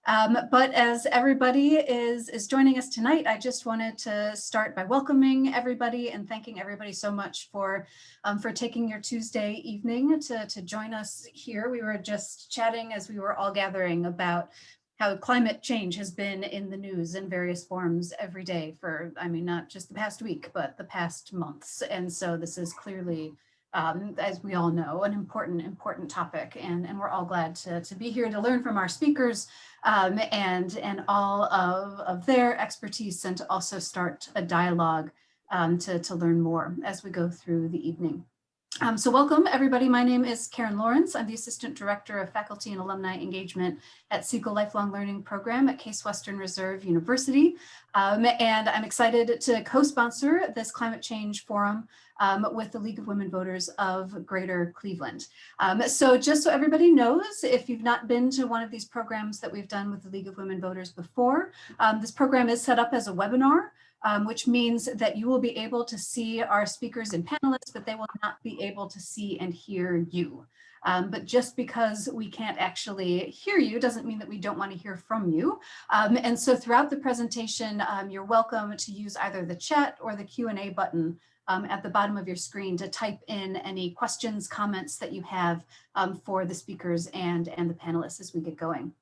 But as everybody is joining us tonight, I just wanted to start by welcoming everybody and thanking everybody so much for taking your Tuesday evening to join us here. We were just chatting as we were all gathering about how climate change has been in the news in various forms every day for, I mean, not just the past week, but the past months. And so this is clearly, as we all know, an important topic. And we're all glad to be here to learn from our speakers and all of their expertise, and to also start a dialogue to learn more as we go through the evening. So welcome everybody. My name is Karen Lawrence. I'm the Assistant Director of Faculty and Alumni Engagement at Siegel Lifelong Learning Program at Case Western Reserve University. And I'm excited to co-sponsor this climate change forum with the League of Women Voters of Greater Cleveland. So just so everybody knows, if you've not been to one of these programs that we've done with the League of Women Voters before, this program is set up as a webinar. Which means that you will be able to see our speakers and panelists, but they will not be able to see and hear you. But just because we can't actually hear you doesn't mean that we don't want to hear from you. And so throughout the presentation, you're welcome to use either the chat or the Q&A button at the bottom of your screen to type in any questions, comments that you have for the speakers and the panelists as we get going.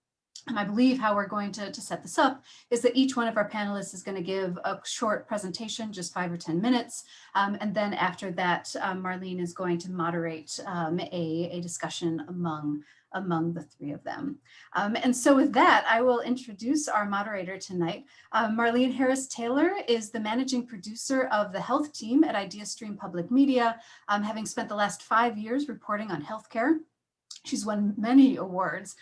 And I believe how we're going to set this up is that each one of our panelists is going to give a short presentation, just 5 or 10 minutes. And then after that, Marlene is going to moderate a discussion among the three of them. And so with that, I will introduce our moderator tonight. Marlene Harris-Taylor is the managing producer of the health team at Ideastream Public Media, having spent the last 5 years reporting on healthcare. She's won many awards,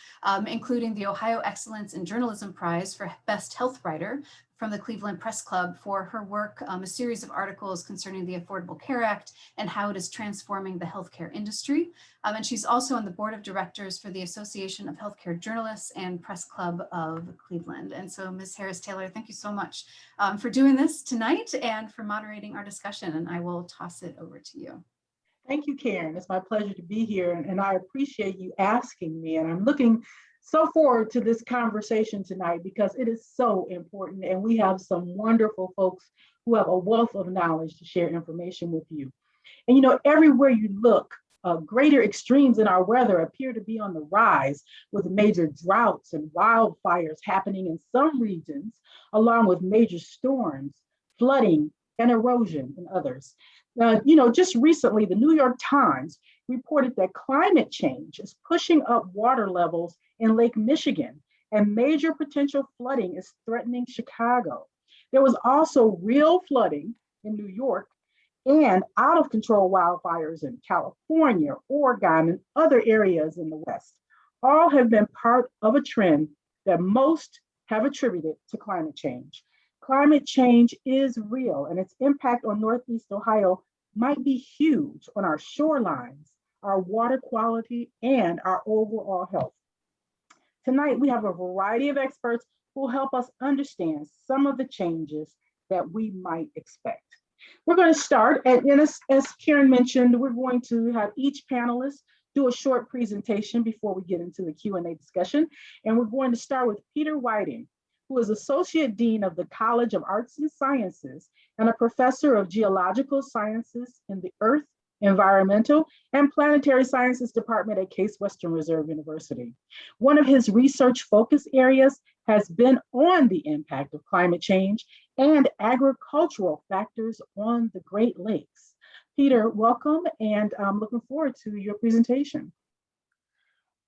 including the Ohio Excellence in Journalism Prize for Best Health Writer from the Cleveland Press Club for her work, a series of articles concerning the Affordable Care Act and how it is transforming the healthcare industry. And she's also on the board of directors for the Association of Healthcare Journalists and Press Club of Cleveland. And so Ms. Harris-Taylor, thank you so much for doing this tonight and for moderating our discussion. And I will toss it over to you. Thank you, Karen. It's my pleasure to be here, and I appreciate you asking me. And I'm looking so forward to this conversation tonight because it is so important, and we have some wonderful folks who have a wealth of knowledge to share information with you. And you know, everywhere you look, greater extremes in our weather appear to be on the rise, with major droughts and wildfires happening in some regions, along with major storms, flooding, and erosion in others. You know, just recently, the New York Times reported that climate change is pushing up water levels in Lake Michigan, and major potential flooding is threatening Chicago. There was also real flooding in New York and out of control wildfires in California, Oregon, and other areas in the West. All have been part of a trend that most have attributed to climate change. Climate change is real, and its impact on Northeast Ohio might be huge on our shorelines, our water quality, and our overall health. Tonight, we have a variety of experts who will help us understand some of the changes that we might expect. We're going to start, and as Karen mentioned, we're going to have each panelist do a short presentation before we get into the Q&A discussion. And we're going to start with Peter Whiting, who is Associate Dean of the College of Arts and Sciences and a Professor of Geological Sciences in the Earth, Environmental, and Planetary Sciences Department at Case Western Reserve University. One of his research focus areas has been on the impact of climate change and agricultural factors on the Great Lakes. Peter, welcome, and I'm looking forward to your presentation.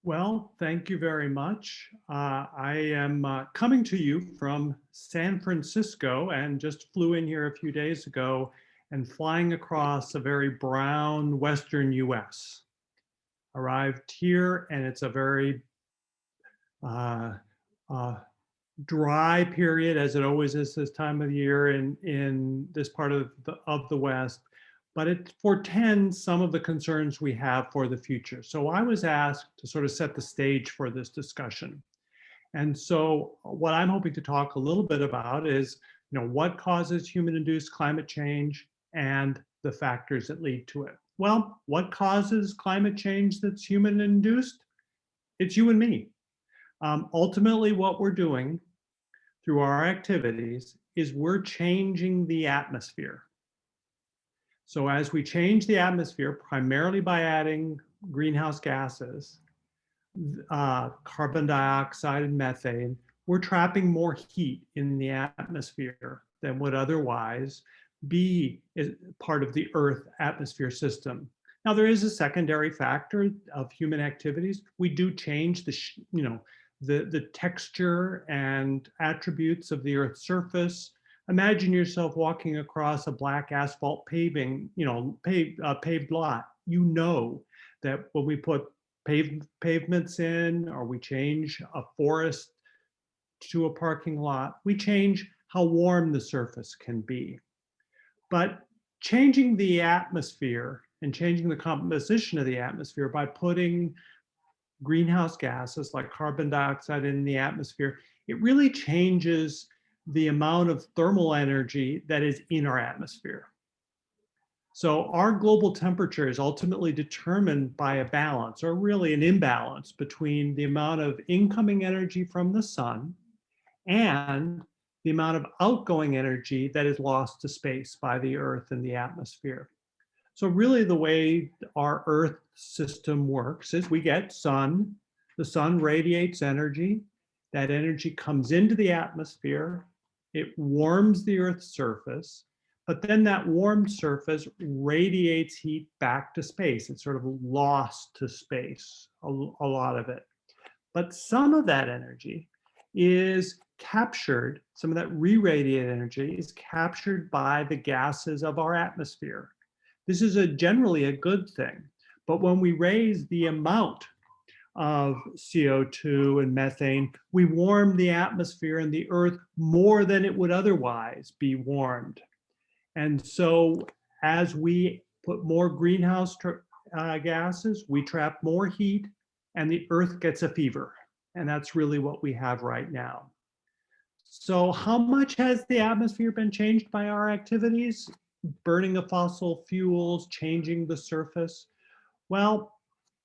Well, thank you very much. I am coming to you from San Francisco and just flew in here a few days ago and flying across a very brown Western US. Arrived here and it's a very dry period, as it always is this time of the year in this part of the West. But it portends some of the concerns we have for the future. So I was asked to sort of set the stage for this discussion. And so what I'm hoping to talk a little bit about is, you know, what causes human-induced climate change and the factors that lead to it. Well, what causes climate change that's human-induced? It's you and me. Ultimately, what we're doing through our activities is we're changing the atmosphere. So as we change the atmosphere, primarily by adding greenhouse gases, carbon dioxide and methane, we're trapping more heat in the atmosphere than would otherwise be part of the Earth atmosphere system. Now, there is a secondary factor of human activities. We do change the texture and attributes of the Earth's surface. Imagine yourself walking across a black asphalt paving, paved lot. You know that when we put pavements in, or we change a forest to a parking lot, we change how warm the surface can be. But changing the atmosphere and changing the composition of the atmosphere by putting greenhouse gases like carbon dioxide in the atmosphere, it really changes the amount of thermal energy that is in our atmosphere. So our global temperature is ultimately determined by a balance, or really an imbalance, between the amount of incoming energy from the sun and the amount of outgoing energy that is lost to space by the Earth and the atmosphere. So really the way our Earth system works is we get sun, the sun radiates energy, that energy comes into the atmosphere, it warms the Earth's surface, but then that warmed surface radiates heat back to space. It's sort of lost to space, a lot of it. But some of that energy is captured, some of that re-radiated energy is captured by the gases of our atmosphere. This is generally a good thing. But when we raise the amount of CO2 and methane, we warm the atmosphere and the Earth more than it would otherwise be warmed. And so as we put more greenhouse gases, we trap more heat and the Earth gets a fever. And that's really what we have right now. So how much has the atmosphere been changed by our activities? Burning of fossil fuels, changing the surface? Well,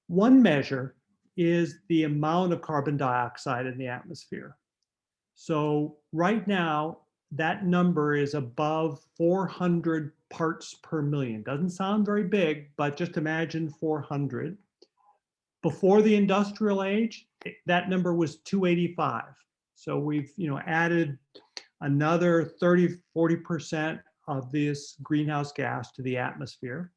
one measure is the amount of carbon dioxide in the atmosphere. So right now, that number is above 400 parts per million. Doesn't sound very big, but just imagine 400. Before the industrial age, that number was 285. So we've added another 30–40% of this greenhouse gas to the atmosphere.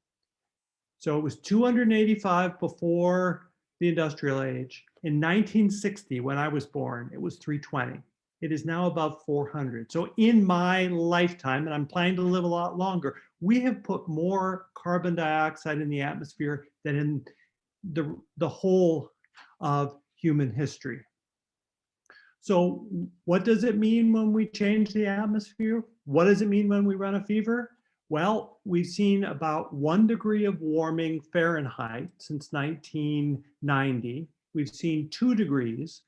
So it was 285 before the industrial age. In 1960, when I was born, it was 320. It is now above 400. So in my lifetime, and I'm planning to live a lot longer, we have put more carbon dioxide in the atmosphere than in the whole of human history. So what does it mean when we change the atmosphere? What does it mean when we run a fever? Well, we've seen about 1 degree of warming Fahrenheit since 1990. We've seen 2 degrees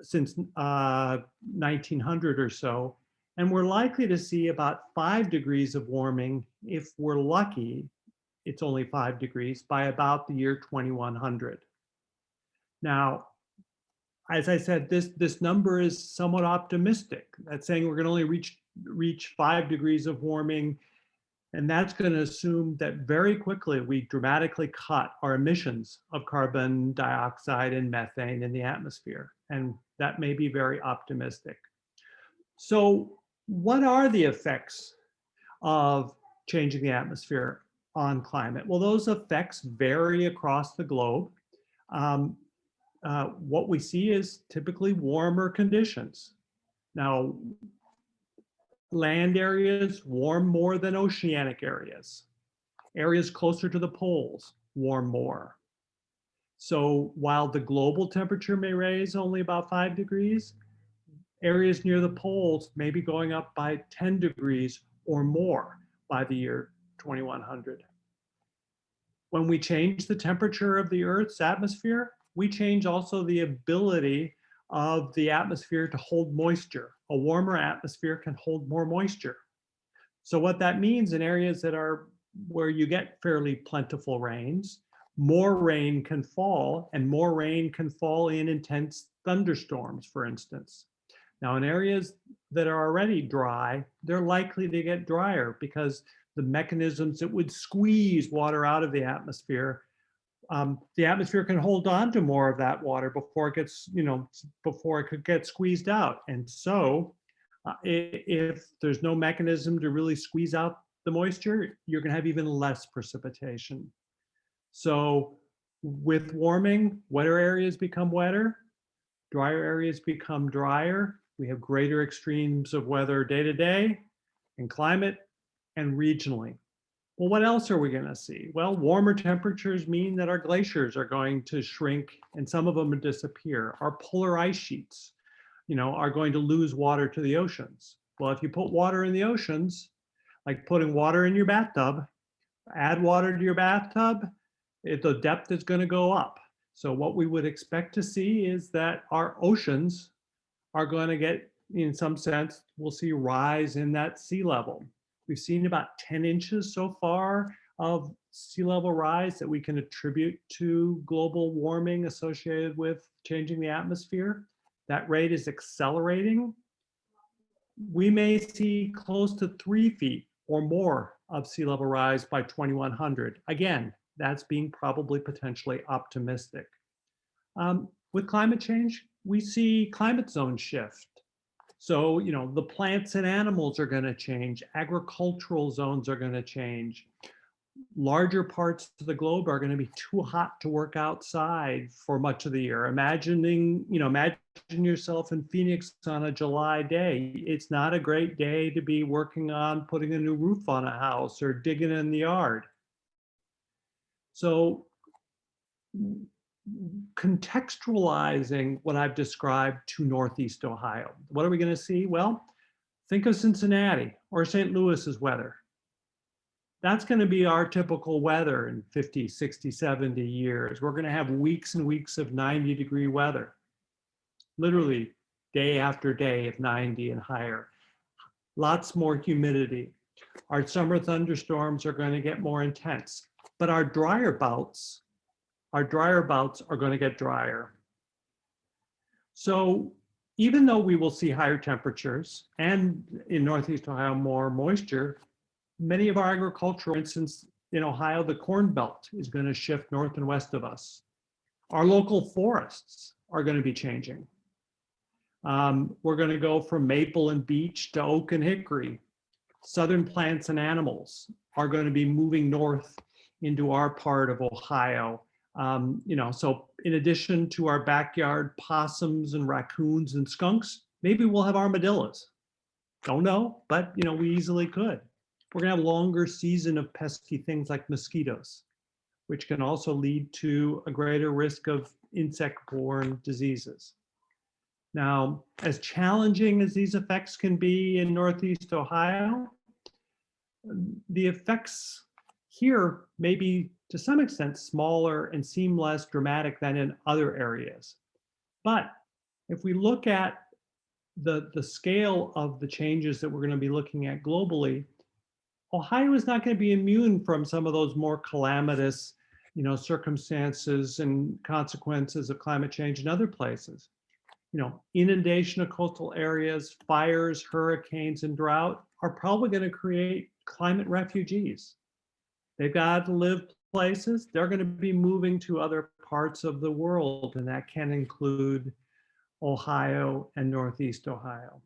since 1900 or so. And we're likely to see about 5 degrees of warming, if we're lucky, it's only 5 degrees, by about the year 2100. Now, as I said, this number is somewhat optimistic. That's saying we're going to only reach 5 degrees of warming, and that's going to assume that very quickly we dramatically cut our emissions of carbon dioxide and methane in the atmosphere, and that may be very optimistic. So what are the effects of changing the atmosphere on climate? Well, those effects vary across the globe. What we see is typically warmer conditions. Now, land areas warm more than oceanic areas. Areas closer to the poles warm more. So while the global temperature may raise only about 5 degrees, areas near the poles may be going up by 10 degrees or more by the year 2100. When we change the temperature of the Earth's atmosphere, we change also the ability of the atmosphere to hold moisture. A warmer atmosphere can hold more moisture. So what that means in areas that are where you get fairly plentiful rains, more rain can fall, and more rain can fall in intense thunderstorms, for instance. Now, in areas that are already dry, they're likely to get drier because the mechanisms that would squeeze water out of the atmosphere can hold on to more of that water before it gets, before it could get squeezed out. And so if there's no mechanism to really squeeze out the moisture, you're going to have even less precipitation. So with warming, wetter areas become wetter, drier areas become drier. We have greater extremes of weather day to day in climate and regionally. Well, what else are we going to see? Well, warmer temperatures mean that our glaciers are going to shrink and some of them disappear. Our polar ice sheets, are going to lose water to the oceans. Well, if you put water in the oceans, like putting water in your bathtub, add water to your bathtub, the depth is going to go up. So what we would expect to see is that our oceans are going to get, in some sense, we'll see a rise in that sea level. We've seen about 10 inches so far of sea level rise that we can attribute to global warming associated with changing the atmosphere. That rate is accelerating. We may see close to 3 feet or more of sea level rise by 2100. Again, that's being probably potentially optimistic. With climate change, we see climate zone shift. So, the plants and animals are going to change. Agricultural zones are going to change. Larger parts of the globe are going to be too hot to work outside for much of the year. Imagine yourself in Phoenix on a July day. It's not a great day to be working on putting a new roof on a house or digging in the yard. So contextualizing what I've described to Northeast Ohio. What are we going to see? Well, think of Cincinnati or St. Louis's weather. That's going to be our typical weather in 50, 60, 70 years. We're going to have weeks and weeks of 90-degree weather, literally day after day of 90 and higher. Lots more humidity. Our summer thunderstorms are going to get more intense, but our drier bouts are going to get drier. So even though we will see higher temperatures and in Northeast Ohio more moisture, many of our agriculture, for instance, in Ohio, the Corn Belt is going to shift north and west of us. Our local forests are going to be changing. We're going to go from maple and beech to oak and hickory. Southern plants and animals are going to be moving north into our part of Ohio. So in addition to our backyard possums and raccoons and skunks, maybe we'll have armadillos. Don't know, but we easily could. We're going to have a longer season of pesky things like mosquitoes, which can also lead to a greater risk of insect-borne diseases. Now, as challenging as these effects can be in Northeast Ohio, the effects here may be to some extent smaller and seem less dramatic than in other areas. But if we look at the scale of the changes that we're going to be looking at globally, Ohio is not going to be immune from some of those more calamitous, circumstances and consequences of climate change in other places. Inundation of coastal areas, fires, hurricanes, and drought are probably going to create climate refugees. They've got to live places. They're going to be moving to other parts of the world, and that can include Ohio and Northeast Ohio.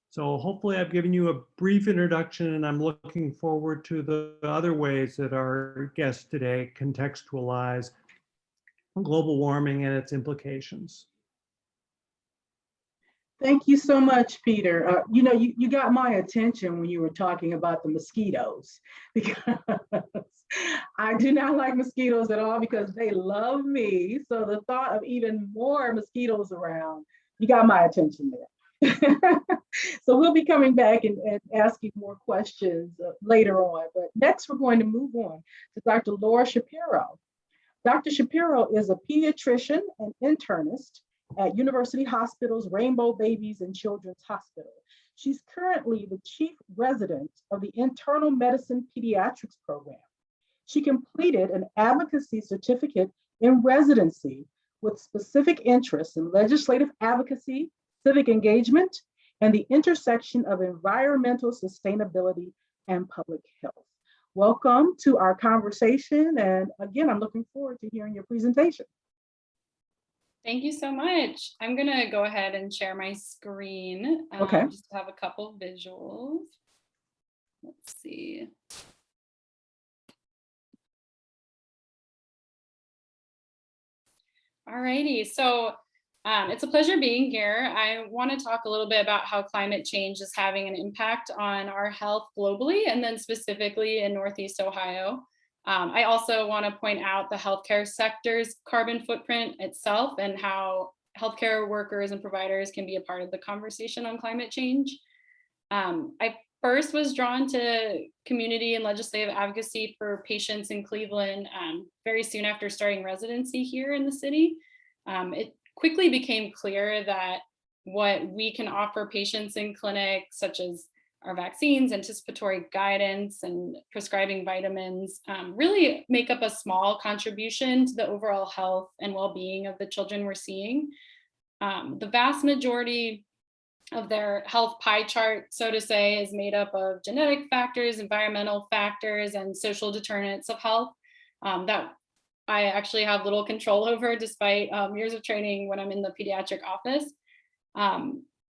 So hopefully I've given you a brief introduction, and I'm looking forward to the other ways that our guests today contextualize global warming and its implications. Thank you so much, Peter. You got my attention when you were talking about the mosquitoes, because I do not like mosquitoes at all because they love me. So the thought of even more mosquitoes around, you got my attention there. So we'll be coming back and asking more questions later on. But next, we're going to move on to Dr. Laura Shapiro. Dr. Shapiro is a pediatrician and internist at University Hospital's Rainbow Babies and Children's Hospital. She's currently the chief resident of the Internal Medicine Pediatrics program. She completed an advocacy certificate in residency with specific interests in legislative advocacy, civic engagement, and the intersection of environmental sustainability and public health. Welcome to our conversation. And again, I'm looking forward to hearing your presentation. Thank you so much. I'm going to go ahead and share my screen. Okay. Just to have a couple visuals. Let's see. Alrighty, so it's a pleasure being here. I want to talk a little bit about how climate change is having an impact on our health globally, and then specifically in Northeast Ohio. I also want to point out the healthcare sector's carbon footprint itself and how healthcare workers and providers can be a part of the conversation on climate change. I first was drawn to community and legislative advocacy for patients in Cleveland very soon after starting residency here in the city. It quickly became clear that what we can offer patients in clinics, such as our vaccines, anticipatory guidance, and prescribing vitamins, really make up a small contribution to the overall health and well-being of the children we're seeing. The vast majority of their health pie chart, so to say, is made up of genetic factors, environmental factors, and social determinants of health that I actually have little control over despite years of training when I'm in the pediatric office.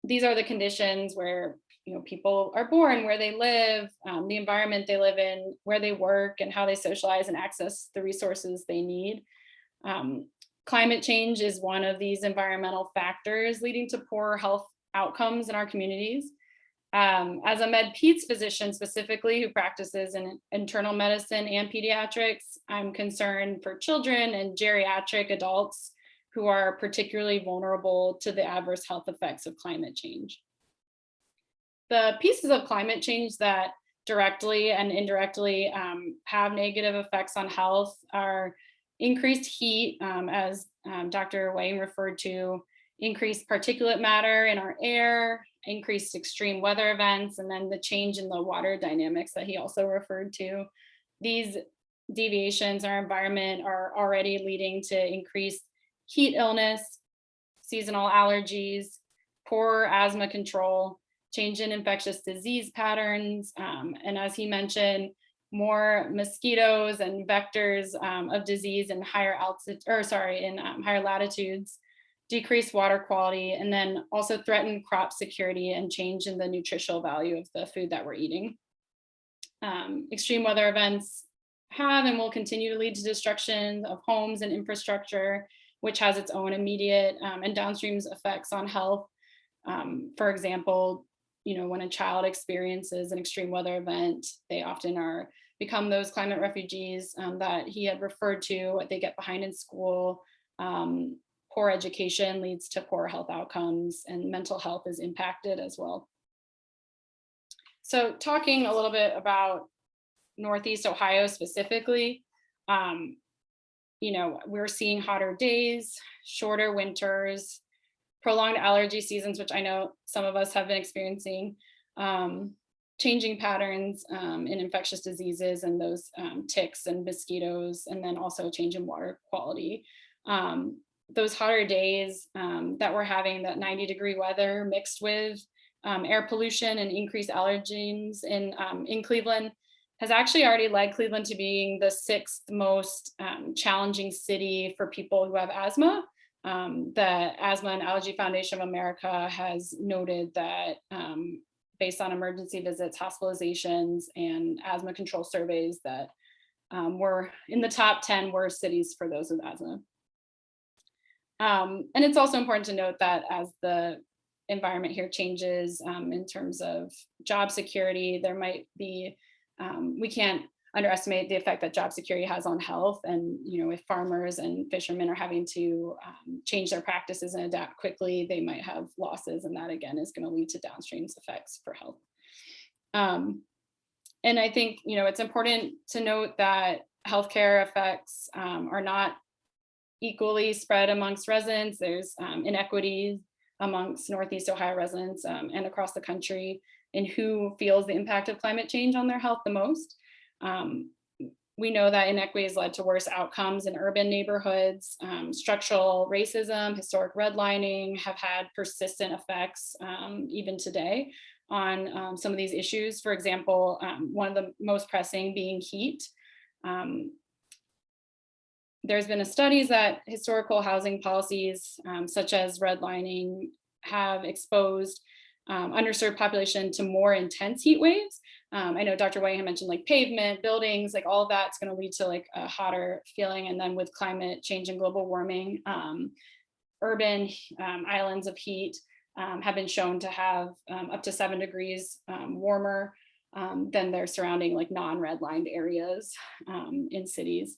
These are the conditions where people are born, where they live, the environment they live in, where they work, and how they socialize and access the resources they need. Climate change is one of these environmental factors leading to poor health outcomes in our communities. As a med-peds physician specifically who practices in internal medicine and pediatrics, I'm concerned for children and geriatric adults who are particularly vulnerable to the adverse health effects of climate change. The pieces of climate change that directly and indirectly have negative effects on health are increased heat, as Dr. Wayne referred to, increased particulate matter in our air, increased extreme weather events, and then the change in the water dynamics that he also referred to. These deviations in our environment are already leading to increased heat illness, seasonal allergies, poor asthma control, change in infectious disease patterns, and as he mentioned, more mosquitoes and vectors of disease in higher latitudes, decreased water quality, and then also threatened crop security and change in the nutritional value of the food that we're eating. Extreme weather events have and will continue to lead to destruction of homes and infrastructure, which has its own immediate and downstream effects on health. For example, when a child experiences an extreme weather event, they often become those climate refugees that he had referred to. They get behind in school. Poor education leads to poor health outcomes, and mental health is impacted as well. So talking a little bit about Northeast Ohio specifically, we're seeing hotter days, shorter winters, prolonged allergy seasons, which I know some of us have been experiencing, changing patterns in infectious diseases and those ticks and mosquitoes, and then also change in water quality. Those hotter days that we're having, that 90-degree weather mixed with air pollution and increased allergens in Cleveland has actually already led Cleveland to being the 6th most challenging city for people who have asthma. The Asthma and Allergy Foundation of America has noted that based on emergency visits, hospitalizations, and asthma control surveys, that we're in the top 10 worst cities for those with asthma. And it's also important to note that as the environment here changes in terms of job security, there might be, we can't underestimate the effect that job security has on health. And if farmers and fishermen are having to change their practices and adapt quickly, they might have losses, and that again is going to lead to downstream effects for health. And I think it's important to note that healthcare effects are not equally spread amongst residents. There's inequities amongst Northeast Ohio residents and across the country in who feels the impact of climate change on their health the most. we know that inequity has led to worse outcomes in urban neighborhoods. Structural racism, historic redlining have had persistent effects even today on some of these issues. For example, one of the most pressing being heat. There's been studies that historical housing policies, such as redlining, have exposed underserved population to more intense heat waves. I know Dr. White had mentioned like pavement, buildings, like all of that's going to lead to like a hotter feeling. And then with climate change and global warming, urban islands of heat have been shown to have up to 7 degrees warmer than their surrounding like non-redlined areas in cities.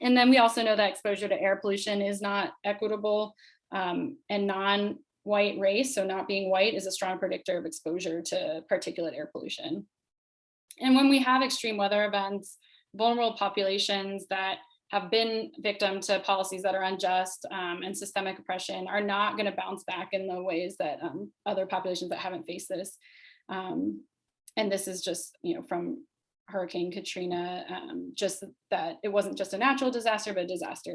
And then we also know that exposure to air pollution is not equitable, and non-white race, so not being white, is a strong predictor of exposure to particulate air pollution. And when we have extreme weather events, vulnerable populations that have been victim to policies that are unjust and systemic oppression are not going to bounce back in the ways that other populations that haven't faced this. And this is just, you know, from Hurricane Katrina, just that it wasn't just a natural disaster, but a disaster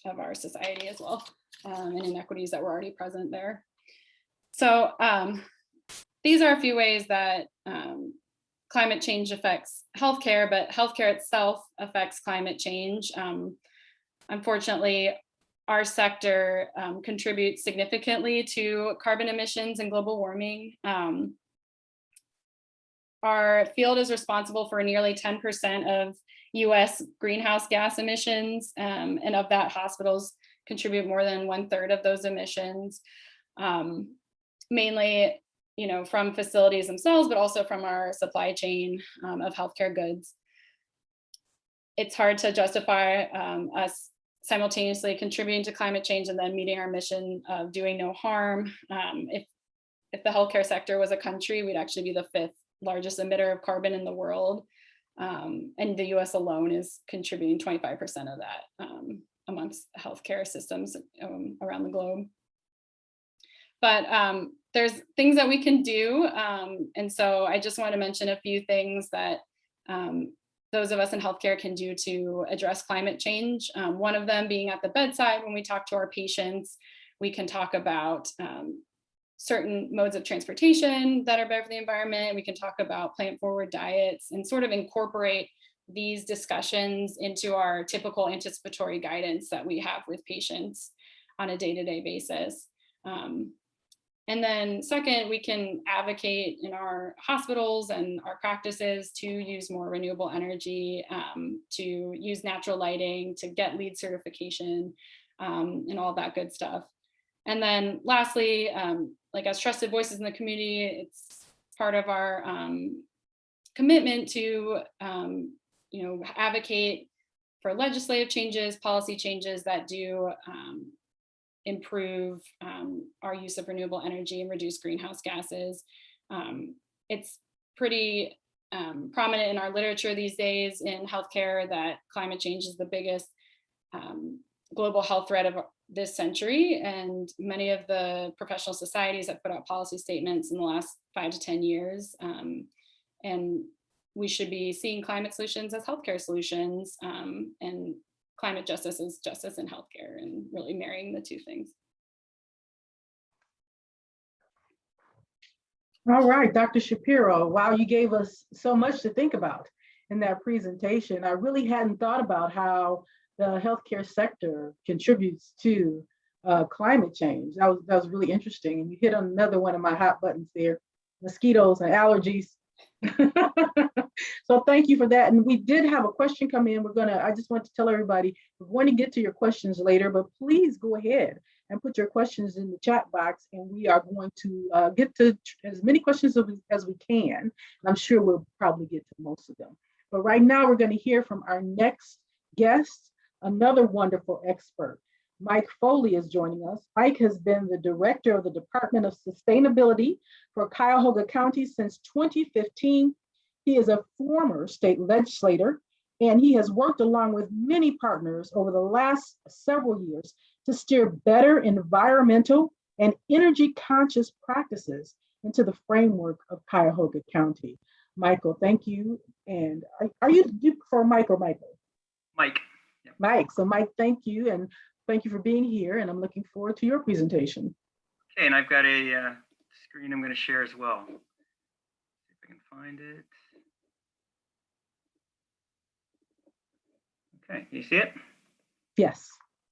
of our society as well, and inequities that were already present there. So these are a few ways that climate change affects healthcare, but healthcare itself affects climate change. Unfortunately, our sector contributes significantly to carbon emissions and global warming. Our field is responsible for nearly 10% of US greenhouse gas emissions, and of that, hospitals contribute more than 1/3 of those emissions, mainly, you know, from facilities themselves, but also from our supply chain of healthcare goods. It's hard to justify us simultaneously contributing to climate change and then meeting our mission of doing no harm. If the healthcare sector was a country, we'd actually be the 5th largest emitter of carbon in the world. And the US alone is contributing 25% of that amongst healthcare systems around the globe. But there's things that we can do. And so I just want to mention a few things that those of us in healthcare can do to address climate change. One of them being at the bedside when we talk to our patients, we can talk about certain modes of transportation that are better for the environment. We can talk about plant-forward diets and sort of incorporate these discussions into our typical anticipatory guidance that we have with patients on a day-to-day basis. And then second, we can advocate in our hospitals and our practices to use more renewable energy, to use natural lighting, to get LEED certification, and all that good stuff. And then lastly, like as trusted voices in the community, it's part of our commitment to you know, advocate for legislative changes, policy changes that do improve our use of renewable energy and reduce greenhouse gases. It's pretty prominent in our literature these days in healthcare that climate change is the biggest global health threat of this century, and many of the professional societies have put out policy statements in the last 5 to 10 years, and we should be seeing climate solutions as healthcare solutions, and climate justice is justice in healthcare, and really marrying the two things. All right, Dr. Shapiro, wow, you gave us so much to think about in that presentation. I really hadn't thought about how the healthcare sector contributes to climate change. That was really interesting. And you hit on another one of my hot buttons there, mosquitoes and allergies. So thank you for that. And we did have a question come in. I just want to tell everybody, we're going to get to your questions later, but please go ahead and put your questions in the chat box, and we are going to get to as many questions as we can. And I'm sure we'll probably get to most of them. But right now we're going to hear from our next guest, another wonderful expert. Mike Foley is joining us. Mike has been the director of the Department of Sustainability for Cuyahoga County since 2015. He is a former state legislator, and he has worked along with many partners over the last several years to steer better environmental and energy conscious practices into the framework of Cuyahoga County. Michael, thank you. And are you, do you prefer Mike or Michael? Mike. Yep. Mike. So Mike, thank you. And thank you for being here. And I'm looking forward to your presentation. Okay, and I've got a screen I'm going to share as well. See if I can find it. Okay, you see it? Yes.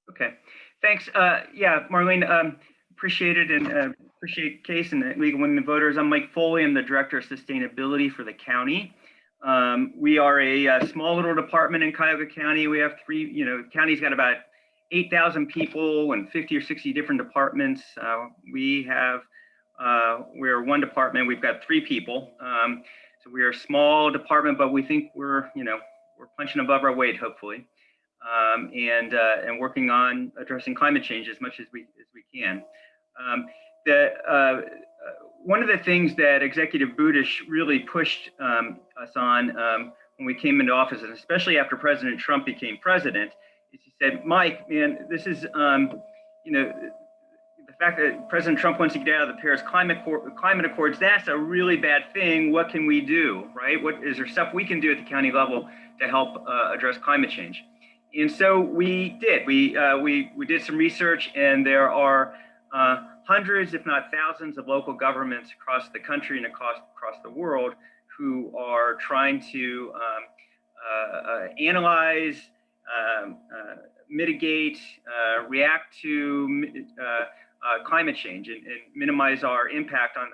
Okay, thanks. Yeah, Marlene, appreciate it, and appreciate Case and the League of Women Voters. I'm Mike Foley. I'm the Director of Sustainability for the county. We are a small little department in Cuyahoga County. We have the county's got about 8,000 people and 50 or 60 different departments. We're one department. We've got 3 people. So we are a small department, but we think we're punching above our weight, hopefully, and working on addressing climate change as much as we can. One of the things that Executive Budish really pushed us on when we came into office, and especially after President Trump became president, is he said, Mike, man, this is, the fact that President Trump wants to get out of the Paris Climate Accords, that's a really bad thing. What can we do, right? What is there stuff we can do at the county level to help address climate change? And so we did. We did some research, and there are hundreds, if not thousands, of local governments across the country and across the world who are trying to analyze, mitigate, react to climate change and minimize our impact on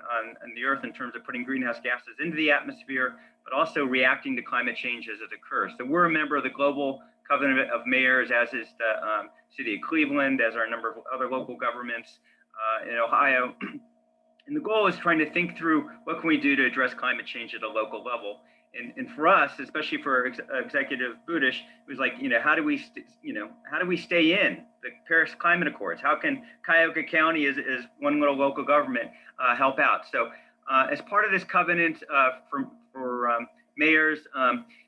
the earth in terms of putting greenhouse gases into the atmosphere, but also reacting to climate change as it occurs. So we're a member of the Global Covenant of Mayors, as is the City of Cleveland, as are a number of other local governments in Ohio. And the goal is trying to think through what can we do to address climate change at a local level. And for us, especially for Executive Budish, it was like, how do we stay in the Paris Climate Accords? How can Cuyahoga County, as one little local government, help out? So as part of this covenant for mayors,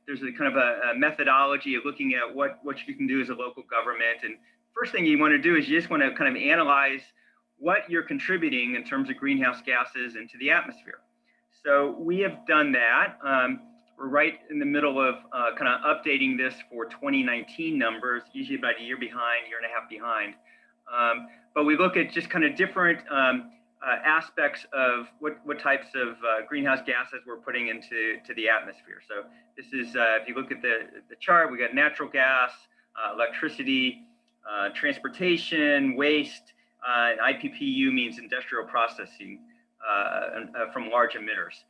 there's a kind of a methodology of looking at what you can do as a local government. And first thing you want to do is you just want to kind of analyze what you're contributing in terms of greenhouse gases into the atmosphere. So we have done that. We're right in the middle of kind of updating this for 2019 numbers, usually about a year and a half behind. But we look at just kind of different aspects of what types of greenhouse gases we're putting into the atmosphere. So this is, if you look at the chart, we got natural gas, electricity, transportation, waste, IPPU means industrial processing from large emitters.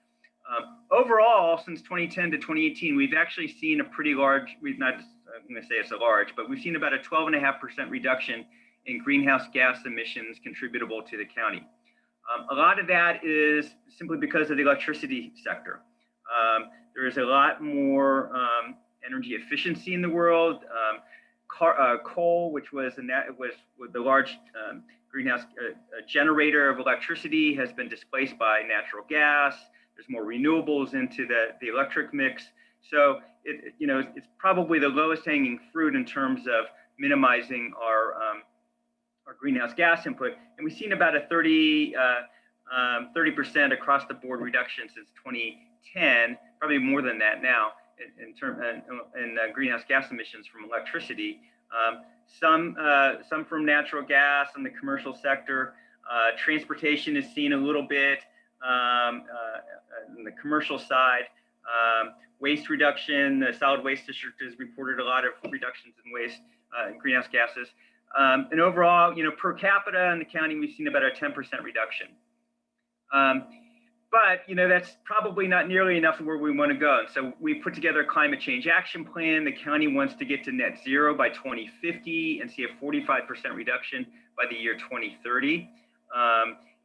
Overall, since 2010 to 2018, we've actually seen a pretty large, I'm going to say it's a large, but we've seen about a 12.5% reduction in greenhouse gas emissions contributable to the county. A lot of that is simply because of the electricity sector. There is a lot more energy efficiency in the world. Coal, which was the large greenhouse generator of electricity, has been displaced by natural gas. There's more renewables into the electric mix. So it's probably the lowest hanging fruit in terms of minimizing our greenhouse gas input. And we've seen about a 30% across the board reduction since 2010, probably more than that now in greenhouse gas emissions from electricity. Some from natural gas in the commercial sector. Transportation is seen a little bit in the commercial side. Waste reduction, the solid waste district has reported a lot of reductions in waste and greenhouse gases. And overall, per capita in the county, we've seen about a 10% reduction. But that's probably not nearly enough where we want to go. And so we put together a climate change action plan. The county wants to get to net zero by 2050 and see a 45% reduction by the year 2030.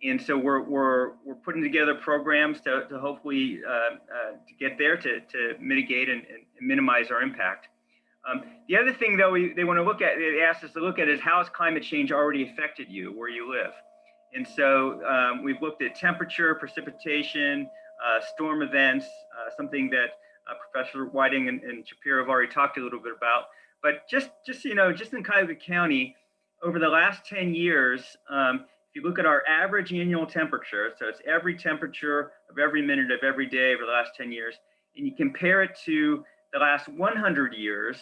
And so we're putting together programs to hopefully to get there to mitigate and minimize our impact. The other thing, though, they want to look at, they asked us to look at is how has climate change already affected you where you live? And so we've looked at temperature, precipitation, storm events, something that Professor Whiting and Schapiro have already talked a little bit about. But just in Cuyahoga County, over the last 10 years, if you look at our average annual temperature, so it's every temperature of every minute of every day over the last 10 years, and you compare it to the last 100 years,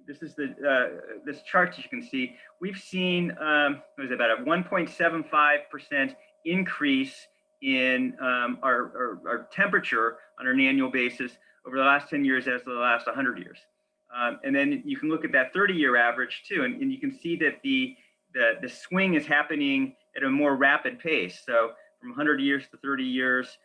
this is this chart that you can see, we've seen what is it, about a 1.75% increase in our temperature on an annual basis over the last 10 years as the last 100 years. And then you can look at that 30-year average too, and you can see that the swing is happening at a more rapid pace. So from 100 years to 30 years,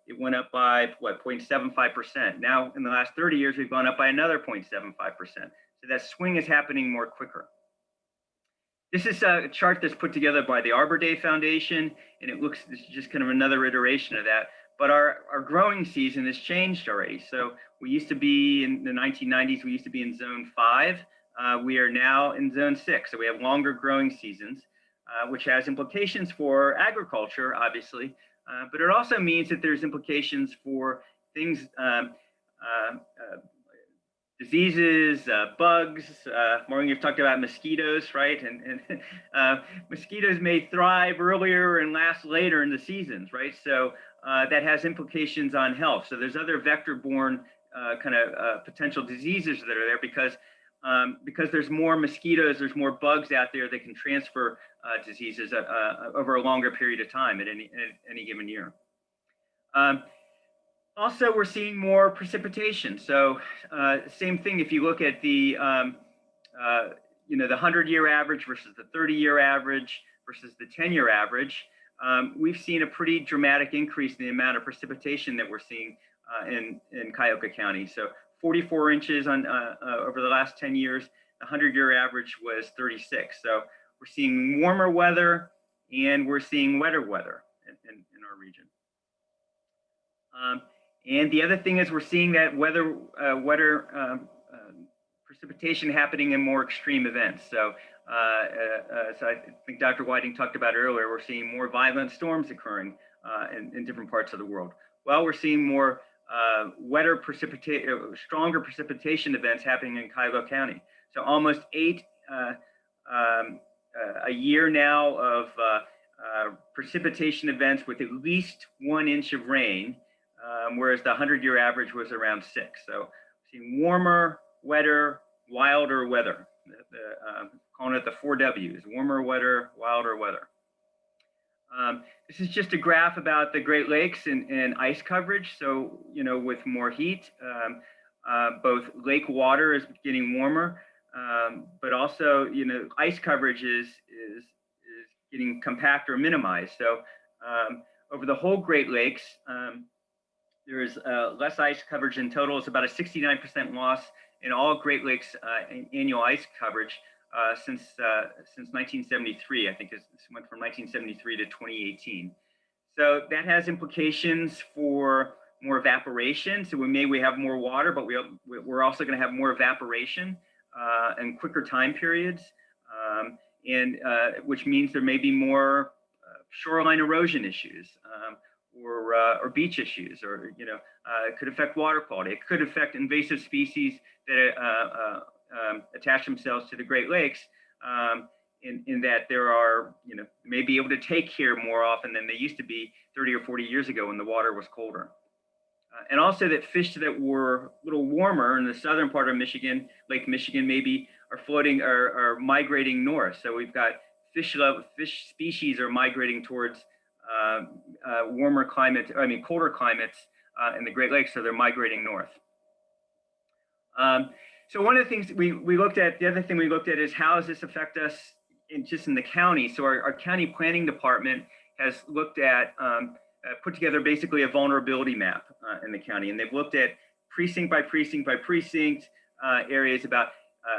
it went up by what, 0.75%. Now in the last 30 years, we've gone up by another 0.75%. So that swing is happening more quicker. This is a chart that's put together by the Arbor Day Foundation, and it looks, this is just kind of another iteration of that. But our growing season has changed already. So we used to be in the 1990s, we used to be in zone 5. We are now in zone 6. So we have longer growing seasons, which has implications for agriculture, obviously. But it also means that there's implications for things, diseases, bugs. Marlene, you've talked about mosquitoes, right? And mosquitoes may thrive earlier and last later in the seasons, right? So that has implications on health. So there's other vector-borne kind of potential diseases that are there because there's more mosquitoes, there's more bugs out there that can transfer diseases over a longer period of time at any given year. Also, we're seeing more precipitation. So same thing if you look at the, the 100-year average versus the 30-year average versus the 10-year average, we've seen a pretty dramatic increase in the amount of precipitation that we're seeing in Cuyahoga County. So 44 inches on over the last 10 years, the 100-year average was 36. So we're seeing warmer weather and we're seeing wetter weather in our region. And the other thing is we're seeing that wetter precipitation happening in more extreme events. So, so I think Dr. Whiting talked about earlier, we're seeing more violent storms occurring in different parts of the world. Well, we're seeing more stronger precipitation events happening in Cuyahoga County. So almost 8 a year now of precipitation events with at least 1 inch of rain, whereas the 100-year average was around 6. So seeing warmer, wetter, wilder weather. Calling it the 4 W's: warmer, wetter, wilder weather. This is just a graph about the Great Lakes and ice coverage. So, with more heat, both lake water is getting warmer, but also, ice coverage is getting compact or minimized. So over the whole Great Lakes, there's less ice coverage in total. It's about a 69% loss in all Great Lakes annual ice coverage since 1973. I think it went from 1973 to 2018. So that has implications for more evaporation. So we have more water, but we're also going to have more evaporation and quicker time periods, which means there may be more shoreline erosion issues. Or beach issues, or it could affect water quality. It could affect invasive species that attach themselves to the Great Lakes, in that there are, may be able to take here more often than they used to be 30 or 40 years ago when the water was colder. And also that fish that were a little warmer in the southern part of Michigan, Lake Michigan, maybe are migrating north. So we've got fish species are migrating towards warmer climate, colder climates in the Great Lakes, so they're migrating north. So one of the things we looked at, the other thing we looked at is how does this affect us just in the county? So our county planning department has looked at, put together basically a vulnerability map in the county, and they've looked at precinct by precinct by precinct areas about,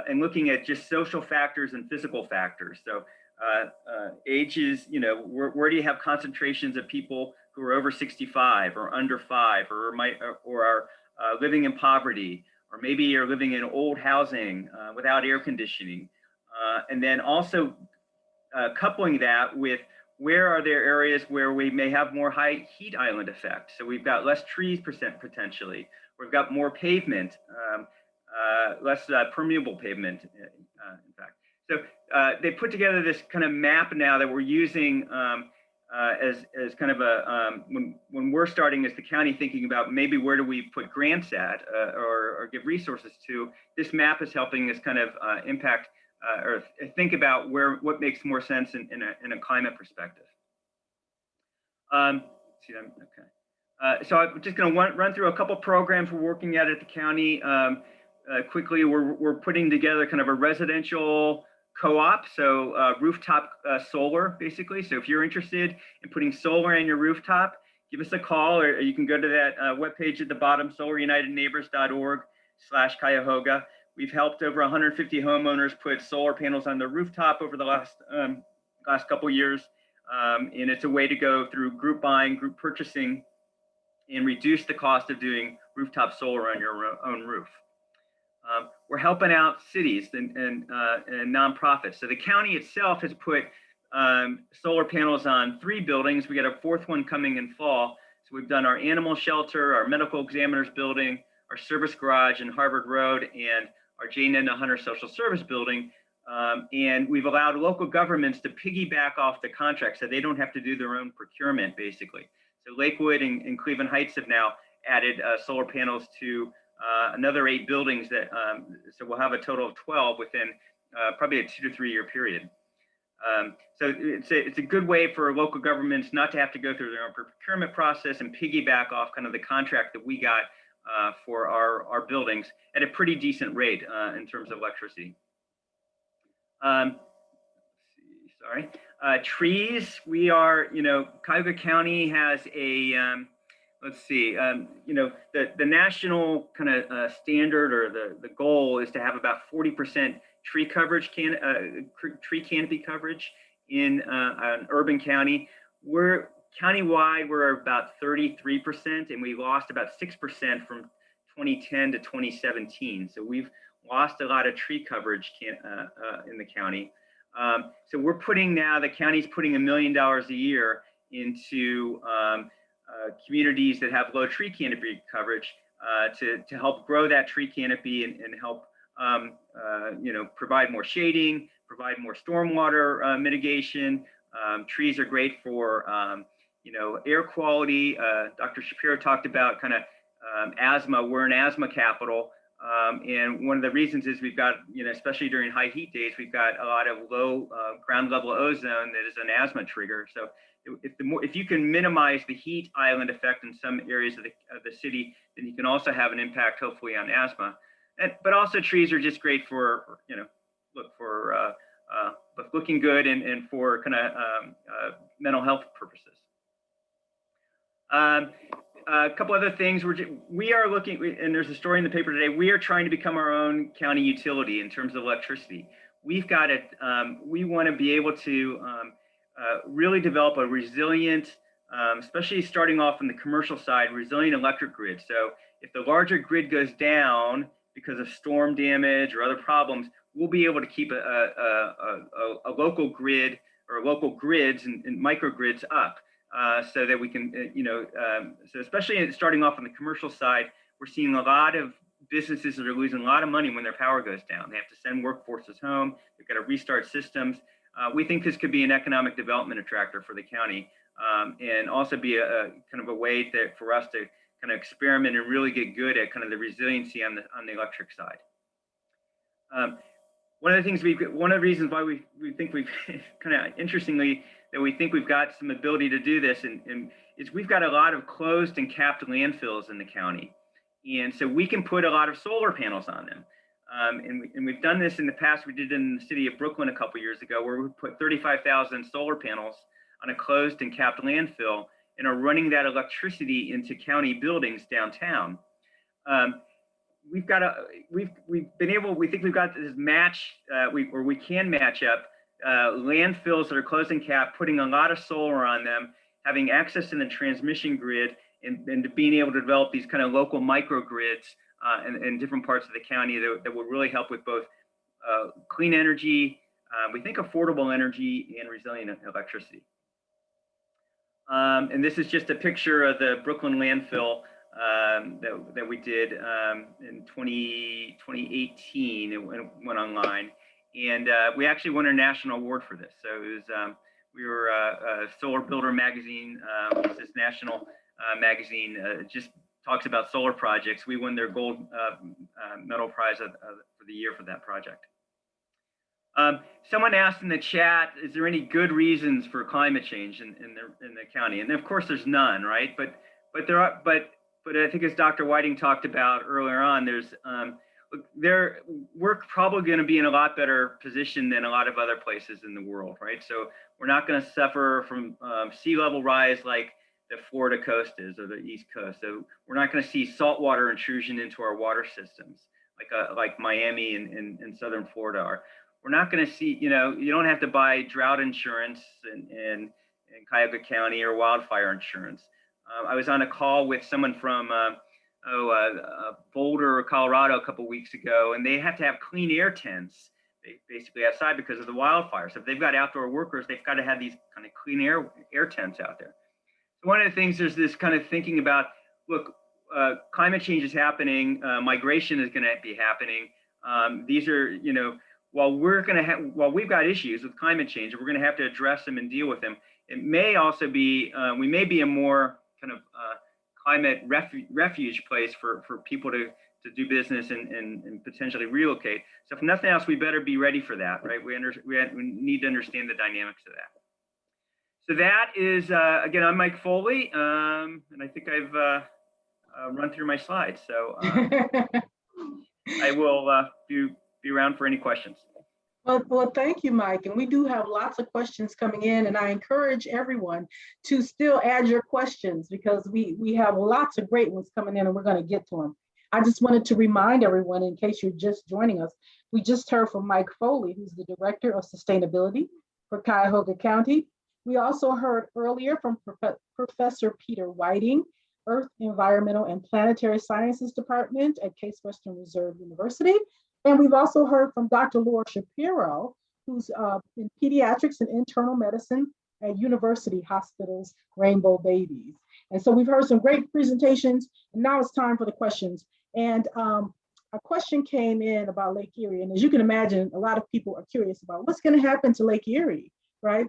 and looking at just social factors and physical factors. So ages, where do you have concentrations of people who are over 65 or under 5 or are living in poverty, or maybe you're living in old housing without air conditioning. And then also coupling that with where are there areas where we may have more high heat island effect. So we've got less trees potentially. We've got more pavement, less permeable pavement, in fact. So they put together this kind of map now that we're using as kind of a, when we're starting as the county thinking about maybe where do we put grants at or give resources to, this map is helping us kind of impact or think about what makes more sense in a climate perspective. Okay. So I'm just going to run through a couple programs we're working at the county. Quickly, we're putting together kind of a residential co-op, so rooftop solar, basically. So if you're interested in putting solar in your rooftop, give us a call, or you can go to that webpage at the bottom, solarunitedneighbors.org/Cuyahoga. We've helped over 150 homeowners put solar panels on their rooftop over the last couple years, and it's a way to go through group buying, group purchasing, and reduce the cost of doing rooftop solar on your own roof. We're helping out cities and nonprofits. So the county itself has put solar panels on 3 buildings. We got a 4th one coming in fall. So we've done our animal shelter, our medical examiner's building, our service garage in Harvard Road, and our Jane and Hunter Social Service building. And we've allowed local governments to piggyback off the contract so they don't have to do their own procurement, basically. So Lakewood and Cleveland Heights have now added solar panels to another 8 buildings that, so we'll have a total of 12 within probably a 2 to 3 year period. So it's a good way for local governments not to have to go through their own procurement process and piggyback off kind of the contract that we got for our buildings at a pretty decent rate in terms of electricity. Trees, we are, Cuyahoga County has a, the national kind of standard or the goal is to have about 40% tree coverage, tree canopy coverage in an urban county. We're countywide, we're about 33%, and we lost about 6% from 2010 to 2017. So we've lost a lot of tree coverage in the county. So we're the county's putting $1 million a year into communities that have low tree canopy coverage to help grow that tree canopy and help provide more shading, provide more stormwater mitigation. Trees are great for air quality. Dr. Shapiro talked about kind of asthma. We're an asthma capital. And one of the reasons is we've got, especially during high heat days, we've got a lot of low ground level ozone that is an asthma trigger. So if you can minimize the heat island effect in some areas of the city, then you can also have an impact, hopefully, on asthma. But also trees are just great for, looking good and for kind of mental health purposes. A couple other things we are looking, and there's a story in the paper today, we are trying to become our own county utility in terms of electricity. We've got it, we want to be able to really develop a resilient, especially starting off on the commercial side, resilient electric grid. So if the larger grid goes down because of storm damage or other problems, we'll be able to keep a local grid or local grids and microgrids up. So that we can, so especially starting off on the commercial side, we're seeing a lot of businesses that are losing a lot of money when their power goes down. They have to send workforces home. They've got to restart systems. We think this could be an economic development attractor for the county, and also be a kind of a way for us to kind of experiment and really get good at kind of the resiliency on the electric side. One of the reasons why we think we've kind of interestingly that we think we've got some ability to do this and is we've got a lot of closed and capped landfills in the county. And so we can put a lot of solar panels on them. And we've done this in the past. We did it in the city of Brooklyn a couple years ago, where we put 35,000 solar panels on a closed and capped landfill and are running that electricity into county buildings downtown. We think we've got this match, we can match up landfills that are closed and capped, putting a lot of solar on them, having access to the transmission grid, and being able to develop these kind of local microgrids in different parts of the county that will really help with both clean energy, we think affordable energy, and resilient electricity. And this is just a picture of the Brooklyn landfill that we did in 2018. It went online. And we actually won a national award for this. So it was, we were Solar Builder magazine, this national magazine, just talks about solar projects. We won their gold medal prize for the year for that project. Someone asked in the chat, is there any good reasons for climate change in the county? And of course there's none, right? But I think as Dr. Whiting talked about earlier on, we're probably going to be in a lot better position than a lot of other places in the world, right? So we're not going to suffer from sea level rise like the Florida coast is, or the East Coast. So we're not going to see saltwater intrusion into our water systems like Miami and Southern Florida are. We're not going to see, you don't have to buy drought insurance in Cuyahoga County or wildfire insurance. I was on a call with someone from Boulder, Colorado a couple of weeks ago, and they have to have clean air tents basically outside because of the wildfires. So if they've got outdoor workers, they've got to have these kind of clean air tents out there. So one of the things, there's this kind of thinking about, look, climate change is happening, migration is going to be happening. These are, while we've got issues with climate change, we're going to have to address them and deal with them. It may also be, we may be a more kind of climate refuge place for people to do business and potentially relocate. So if nothing else, we better be ready for that, right? We need to understand the dynamics of that. So that is, again, I'm Mike Foley, and I think I've run through my slides. So I will be around for any questions. Well, thank you, Mike. And we do have lots of questions coming in, and I encourage everyone to still add your questions because we have lots of great ones coming in and we're going to get to them. I just wanted to remind everyone, in case you're just joining us, we just heard from Mike Foley, who's the Director of Sustainability for Cuyahoga County. We also heard earlier from Professor Peter Whiting, Earth, Environmental, and Planetary Sciences Department at Case Western Reserve University. And we've also heard from Dr. Laura Shapiro, who's in pediatrics and internal medicine at University Hospitals Rainbow Babies. And so we've heard some great presentations, and now it's time for the questions. And a question came in about Lake Erie. And as you can imagine, a lot of people are curious about what's going to happen to Lake Erie, right?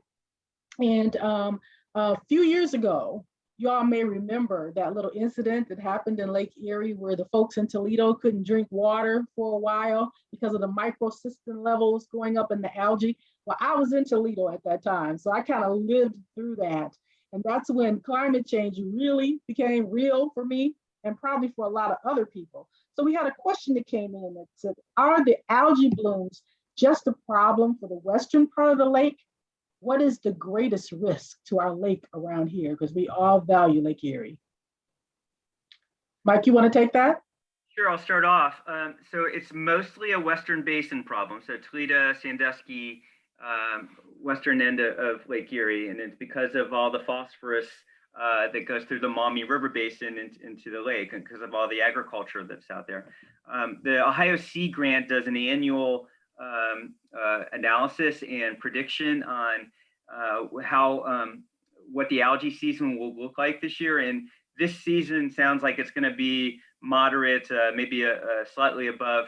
And a few years ago, you all may remember that little incident that happened in Lake Erie where the folks in Toledo couldn't drink water for a while because of the microcystin levels going up in the algae. Well, I was in Toledo at that time, so I kind of lived through that. And that's when climate change really became real for me and probably for a lot of other people. So we had a question that came in that said, are the algae blooms just a problem for the western part of the lake? What is the greatest risk to our lake around here? Because we all value Lake Erie. Mike, you want to take that? Sure, I'll start off. So it's mostly a Western Basin problem. So Toledo, Sandusky, western end of Lake Erie. And it's because of all the phosphorus that goes through the Maumee River Basin into the lake and because of all the agriculture that's out there. The Ohio Sea Grant does an annual analysis and prediction on what the algae season will look like this year. And this season sounds like it's going to be moderate, maybe a slightly above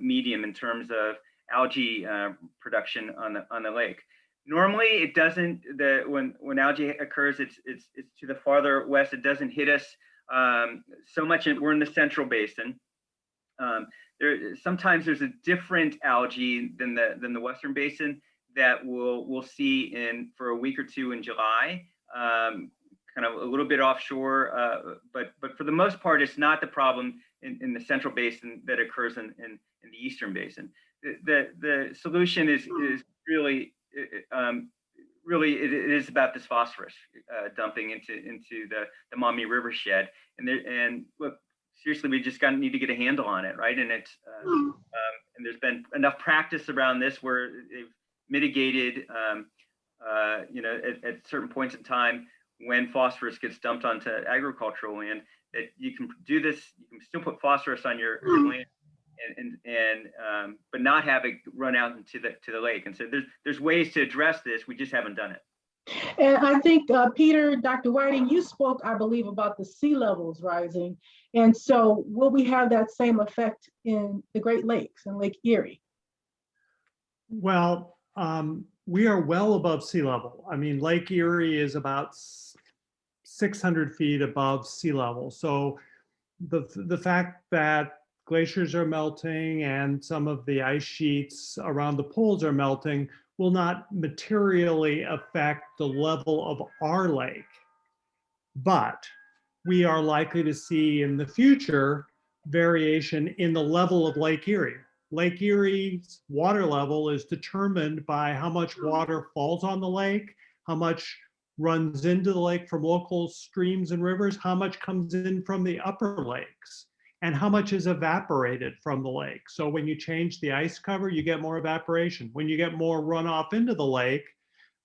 medium in terms of algae production on the lake. Normally, it doesn't. When algae occurs, it's to the farther west. It doesn't hit us so much. We're in the Central Basin. Sometimes there's a different algae than the Western Basin that we'll see for a week or two in July, kind of a little bit offshore, but for the most part, it's not the problem in the Central Basin that occurs in the Eastern Basin. The solution is really it is about this phosphorus dumping into the Maumee River shed, and look. Seriously, we just need to get a handle on it, right? And it's and there's been enough practice around this where they've mitigated, at certain points in time when phosphorus gets dumped onto agricultural land, that you can do this. You can still put phosphorus on your land, but not have it run out into the lake. And so there's ways to address this. We just haven't done it. And I think, Peter, Dr. Whiting, you spoke, I believe, about the sea levels rising. And so will we have that same effect in the Great Lakes and Lake Erie? Well, we are well above sea level. I mean, Lake Erie is about 600 feet above sea level. So the fact that glaciers are melting and some of the ice sheets around the poles are melting will not materially affect the level of our lake. But we are likely to see in the future variation in the level of Lake Erie. Lake Erie's water level is determined by how much water falls on the lake, how much runs into the lake from local streams and rivers, how much comes in from the upper lakes, and how much is evaporated from the lake. So when you change the ice cover, you get more evaporation. When you get more runoff into the lake,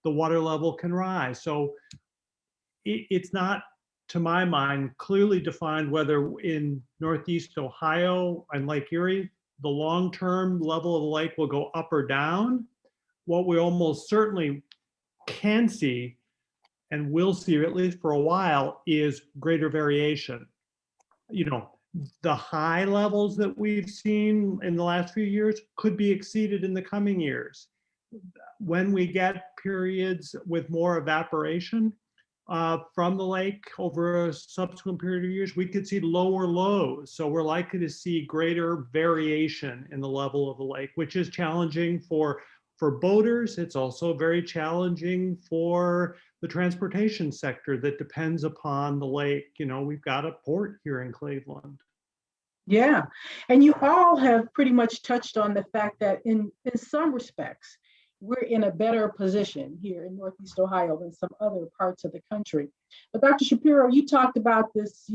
the water level can rise. So it's not, to my mind, clearly defined whether in Northeast Ohio and Lake Erie, the long-term level of the lake will go up or down. What we almost certainly can see and will see, at least for a while, is greater variation. You know, the high levels that we've seen in the last few years could be exceeded in the coming years. When we get periods with more evaporation from the lake over a subsequent period of years, we could see lower lows. So we're likely to see greater variation in the level of the lake, which is challenging for boaters. It's also very challenging for the transportation sector that depends upon the lake. You know, we've got a port here in Cleveland. Yeah, and you all have pretty much touched on the fact that in some respects, we're in a better position here in Northeast Ohio than some other parts of the country. But Dr. Shapiro, you talked about this,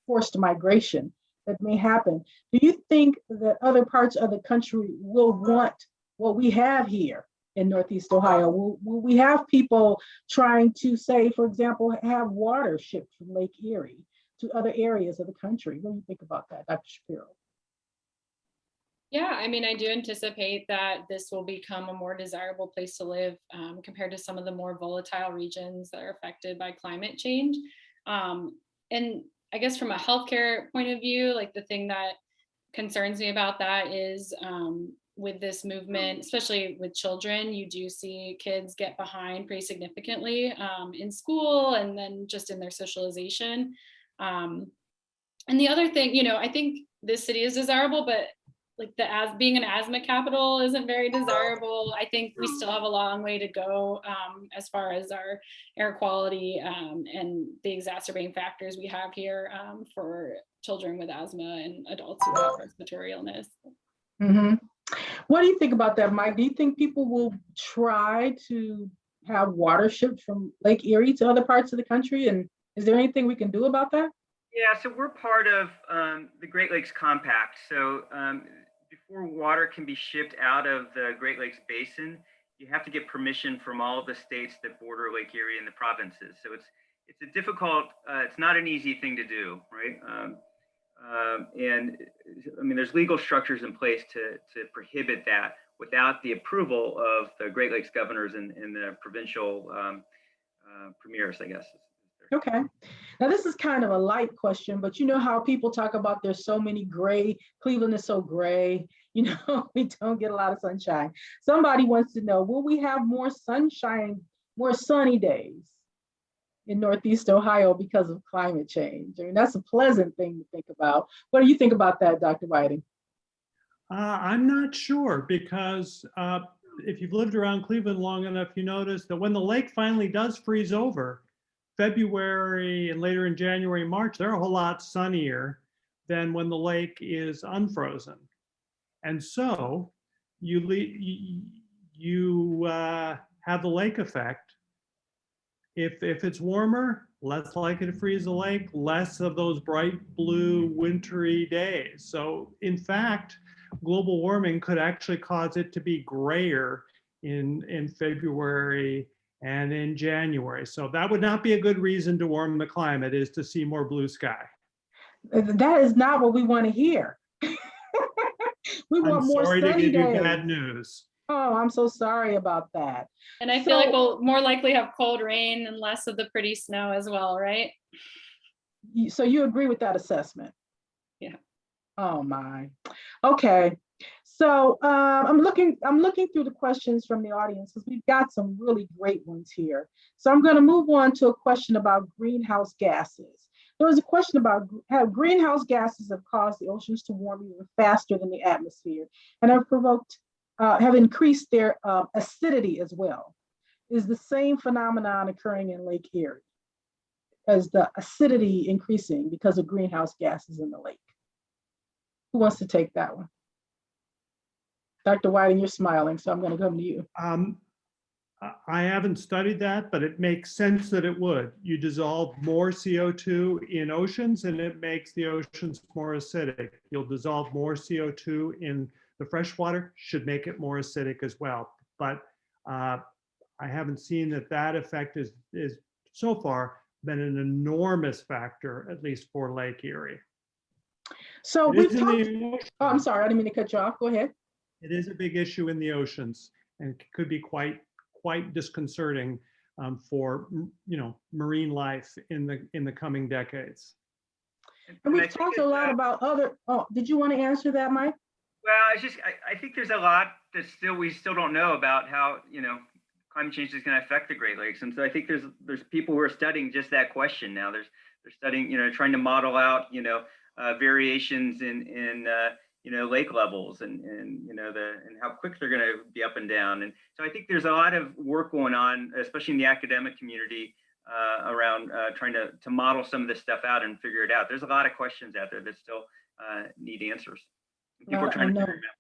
forced migration that may happen. Do you think that other parts of the country will want what we have here in Northeast Ohio? Will we have people trying to, say, for example, have water shipped from Lake Erie to other areas of the country? What do you think about that, Dr. Shapiro? Yeah, I mean, I do anticipate that this will become a more desirable place to live compared to some of the more volatile regions that are affected by climate change. And I guess from a healthcare point of view, like the thing that concerns me about that is with this movement, especially with children, you do see kids get behind pretty significantly in school and then just in their socialization. And the other thing, I think this city is desirable, but like being an asthma capital isn't very desirable. I think we still have a long way to go as far as our air quality and the exacerbating factors we have here for children with asthma and adults who have respiratory illness. Mm-hmm. What do you think about that, Mike? Do you think people will try to have water shipped from Lake Erie to other parts of the country? And is there anything we can do about that? Yeah, so we're part of the Great Lakes Compact. So before water can be shipped out of the Great Lakes Basin, you have to get permission from all of the states that border Lake Erie and the provinces. So it's a difficult, it's not an easy thing to do, right? And I mean, there's legal structures in place to prohibit that without the approval of the Great Lakes governors and the provincial premiers, I guess. Okay. Now, this is kind of a light question, but you know how people talk about there's so many gray, Cleveland is so gray, we don't get a lot of sunshine. Somebody wants to know, will we have more sunshine, more sunny days in Northeast Ohio because of climate change? I mean, that's a pleasant thing to think about. What do you think about that, Dr. Whiting? I'm not sure, because if you've lived around Cleveland long enough, you notice that when the lake finally does freeze over, February and later in January, March, they're a whole lot sunnier than when the lake is unfrozen. And so you have the lake effect. If it's warmer, less likely to freeze the lake, less of those bright blue wintry days. So in fact, global warming could actually cause it to be grayer in February and in January. So that would not be a good reason to warm the climate, is to see more blue sky. That is not what we want to hear. We want more sunny days. I'm sorry to give you bad news. Oh, I'm so sorry about that. And I feel like we'll more likely have cold rain and less of the pretty snow as well, right? So you agree with that assessment? Yeah. Oh my. Okay. So I'm looking through the questions from the audience because we've got some really great ones here. So I'm going to move on to a question about greenhouse gases. There was a question about how greenhouse gases have caused the oceans to warm even faster than the atmosphere and have increased their acidity as well. Is the same phenomenon occurring in Lake Erie as the acidity increasing because of greenhouse gases in the lake? Who wants to take that one? Dr. Whiting, you're smiling, so I'm going to come to you. I haven't studied that, but it makes sense that it would. You dissolve more CO2 in oceans and it makes the oceans more acidic. You'll dissolve more CO2 in the freshwater, should make it more acidic as well. But I haven't seen that effect is so far been an enormous factor, at least for Lake Erie. So I'm sorry, I didn't mean to cut you off. Go ahead. It is a big issue in the oceans and could be quite disconcerting for marine life in the coming decades. And we've talked a lot about other. Oh, did you want to answer that, Mike? Well, I think there's a lot that we still don't know about how climate change is going to affect the Great Lakes, and so I think there's people who are studying just that question now. They're studying trying to model out variations in lake levels and how quick they're going to be up and down. And so I think there's a lot of work going on, especially in the academic community, around trying to model some of this stuff out and figure it out. There's a lot of questions out there that still need answers. People are trying to figure it out.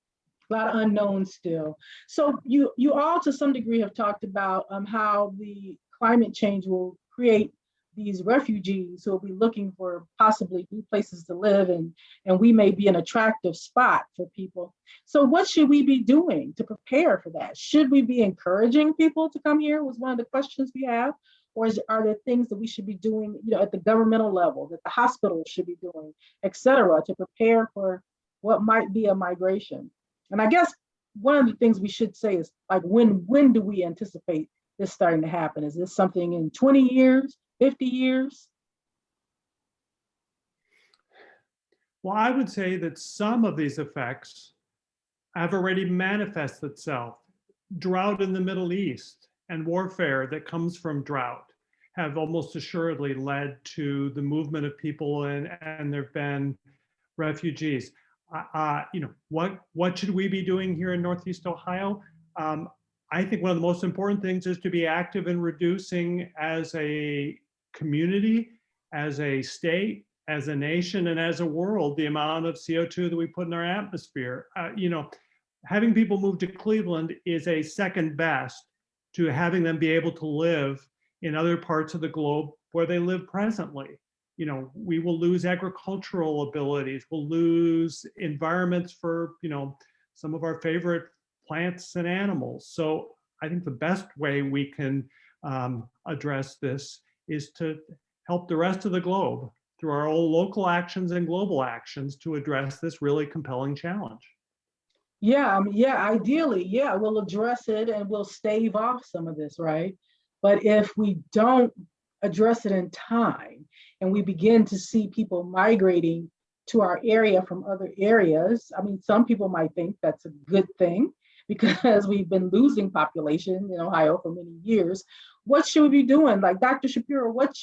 A lot of unknowns still. So you all to some degree have talked about how the climate change will create these refugees who will be looking for possibly new places to live, and we may be an attractive spot for people. So what should we be doing to prepare for that? Should we be encouraging people to come here was one of the questions we have, or are there things that we should be doing at the governmental level, that the hospitals should be doing, et cetera, to prepare for what might be a migration? And I guess one of the things we should say is, like, when do we anticipate this starting to happen? Is this something in 20 years, 50 years? Well, I would say that some of these effects have already manifested itself. Drought in the Middle East and warfare that comes from drought have almost assuredly led to the movement of people, and there have been refugees. What should we be doing here in Northeast Ohio? I think one of the most important things is to be active in reducing, as a community, as a state, as a nation, and as a world, the amount of CO2 that we put in our atmosphere. Having people move to Cleveland is a second best to having them be able to live in other parts of the globe where they live presently. We will lose agricultural abilities, we'll lose environments for, some of our favorite plants and animals. So I think the best way we can address this is to help the rest of the globe through our own local actions and global actions to address this really compelling challenge. Yeah, ideally, we'll address it and we'll stave off some of this, right? But if we don't address it in time and we begin to see people migrating to our area from other areas, some people might think that's a good thing because we've been losing population in Ohio for many years. What should we be doing? Like Dr. Shapiro, what,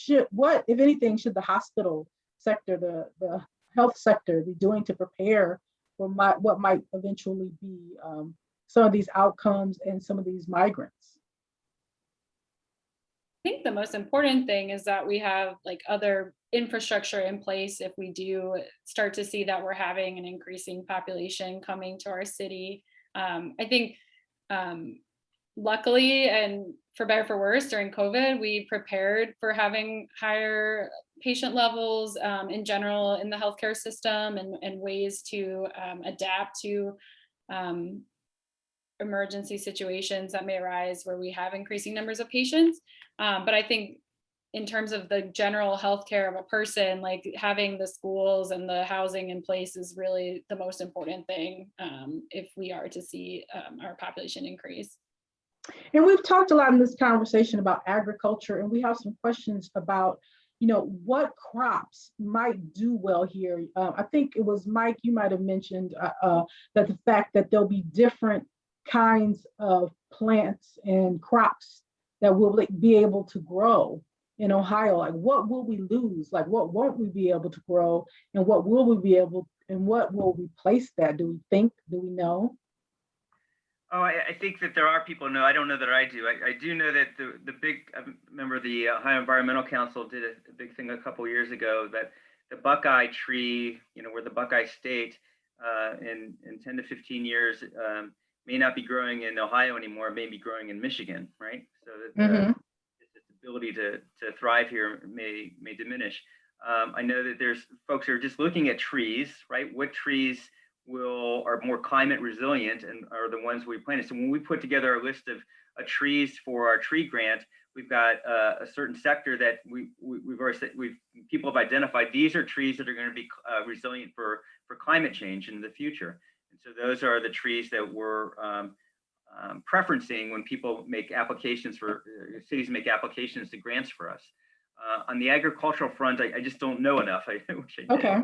if anything, should the hospital sector, the health sector be doing to prepare for what might eventually be some of these outcomes and some of these migrants? I think the most important thing is that we have other infrastructure in place if we do start to see that we're having an increasing population coming to our city. I think luckily, and for better or for worse, during COVID, we prepared for having higher patient levels in general in the healthcare system, and ways to adapt to emergency situations that may arise where we have increasing numbers of patients. But I think in terms of the general healthcare of a person, having the schools and the housing in place is really the most important thing if we are to see our population increase. And we've talked a lot in this conversation about agriculture, and we have some questions about, what crops might do well here. I think it was Mike, you might have mentioned that the fact that there'll be different kinds of plants and crops that will be able to grow in Ohio. Like, what will we lose? Like, what won't we be able to grow, and what will we be able, and what will replace that? Do we know? Oh, I think that there are people know. I don't know that I do. I do know that the big, I remember the Ohio Environmental Council did a big thing a couple years ago, that the Buckeye tree, we're the Buckeye state, in 10 to 15 years, may not be growing in Ohio anymore, may be growing in Michigan, right? So that its ability to thrive here may diminish. I know that there's folks who are just looking at trees, right? What trees are more climate resilient and are the ones we planted. So when we put together a list of trees for our tree grant, we've got a certain sector that we've already said, people have identified these are trees that are going to be resilient for climate change in the future. And so those are the trees that we're preferencing when people make applications cities make applications to grants for us. On the agricultural front, I just don't know enough. Okay.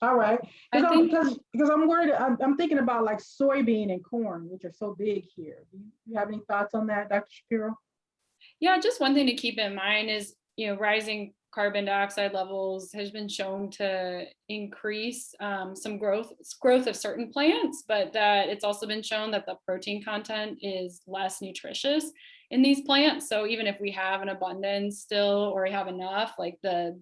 All right. Because I'm worried, I'm thinking about like soybean and corn, which are so big here. Do you have any thoughts on that, Dr. Shapiro? Yeah, just one thing to keep in mind is, rising carbon dioxide levels has been shown to increase some growth of certain plants, but that it's also been shown that the protein content is less nutritious in these plants. So even if we have an abundance still, or we have enough, like the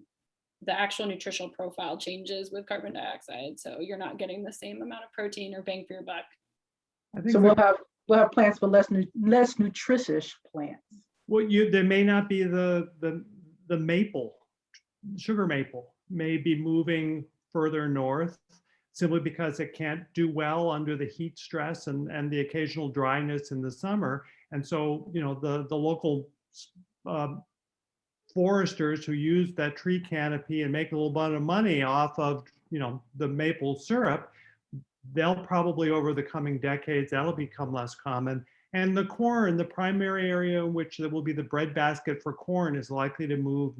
actual nutritional profile changes with carbon dioxide. So you're not getting the same amount of protein or bang for your buck. I think so we'll have plants for less nutritious plants. Well, there may not be the maple, sugar maple may be moving further north simply because it can't do well under the heat stress and the occasional dryness in the summer. And so, the local foresters who use that tree canopy and make a little bit of money off of, the maple syrup, they'll probably over the coming decades, that'll become less common. And the corn, the primary area in which there will be the breadbasket for corn, is likely to move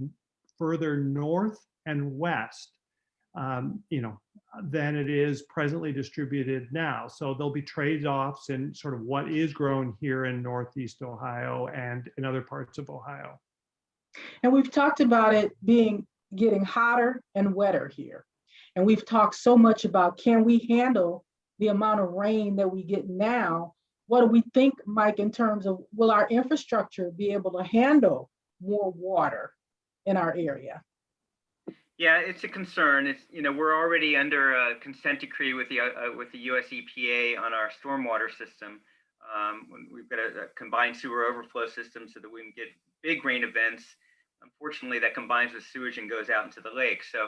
further north and west, than it is presently distributed now. So there'll be trade-offs in sort of what is grown here in Northeast Ohio and in other parts of Ohio. And we've talked about it getting hotter and wetter here. And we've talked so much about, can we handle the amount of rain that we get now? What do we think, Mike, in terms of, will our infrastructure be able to handle more water in our area? Yeah, it's a concern. It's, we're already under a consent decree with the US EPA on our stormwater system. We've got a combined sewer overflow system so that we can get big rain events. Unfortunately, that combines with sewage and goes out into the lake. So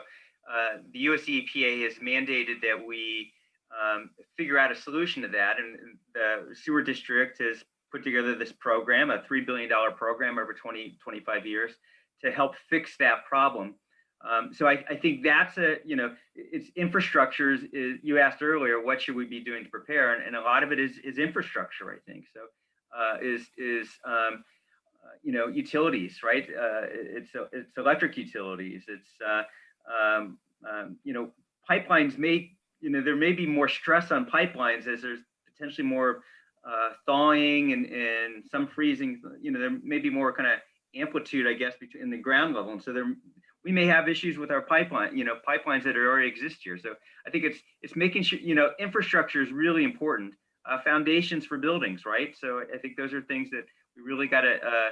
the US EPA has mandated that we figure out a solution to that. And the sewer district has put together this program, a $3 billion program over 25 years to help fix that problem. So I think that's it's infrastructure. You asked earlier, what should we be doing to prepare? And a lot of it is infrastructure, I think. So utilities, right? It's electric utilities. It's pipelines there may be more stress on pipelines as there's potentially more thawing and some freezing. There may be more kind of amplitude, I guess, between the ground level, and so we may have issues with our pipelines that already exist here. So I think it's making sure, infrastructure is really important. Foundations for buildings, right? So I think those are things that we really got to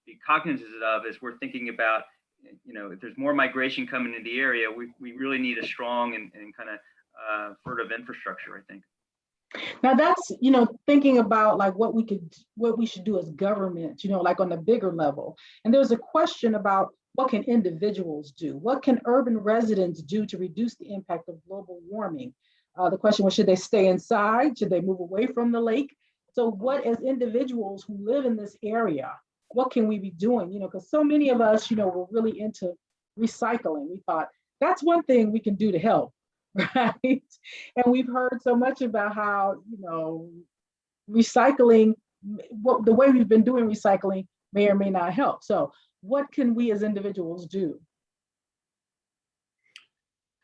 be cognizant of as we're thinking about, if there's more migration coming into the area, we really need a strong and kind of furtive infrastructure, I think. Now that's, thinking about like what we should do as government, like on a bigger level. And there's a question about, what can individuals do? What can urban residents do to reduce the impact of global warming? The question was, should they stay inside? Should they move away from the lake? So what, as individuals who live in this area, what can we be doing? Because so many of us, we're really into recycling. We thought that's one thing we can do to help, right? And we've heard so much about how, recycling, the way we've been doing recycling may or may not help. So what can we as individuals do?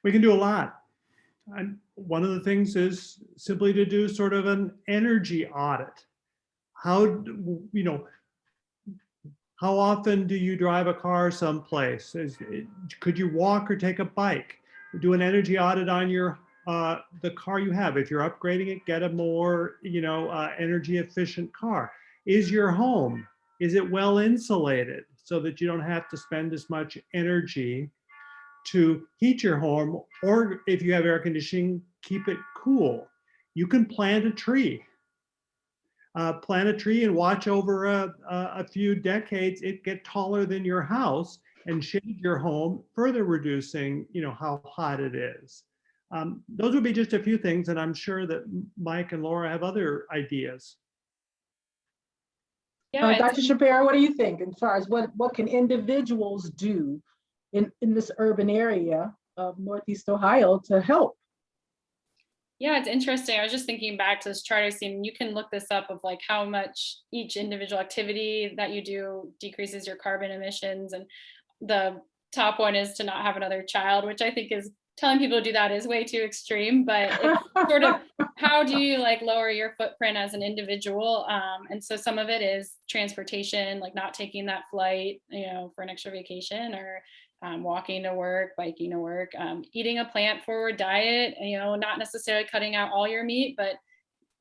We can do a lot. And one of the things is simply to do sort of an energy audit. How, you know, how often do you drive a car someplace? Could you walk or take a bike? Do an energy audit on your the car you have. If you're upgrading it, get a more, you know, energy efficient car. Is your home, is it well insulated so that you don't have to spend as much energy to heat your home? Or if you have air conditioning, keep it cool. You can plant a tree. Plant a tree and watch over a few decades, it get taller than your house and shade your home, further reducing, you know, how hot it is. Those would be just a few things, and I'm sure that Mike and Laura have other ideas. Yeah, Dr. Shapiro, what do you think as far as what can individuals do in this urban area of Northeast Ohio to help? yeah, it's interesting. I was just thinking back to this chart I've seen. You can look this up of like how much each individual activity that you do decreases your carbon emissions. And the top one is to not have another child, which I think is telling people to do that is way too extreme, but it's sort of how do you like lower your footprint as an individual? And so some of it is transportation, like not taking that flight, you know, for an extra vacation, or walking to work, biking to work, eating a plant forward diet, you know, not necessarily cutting out all your meat, but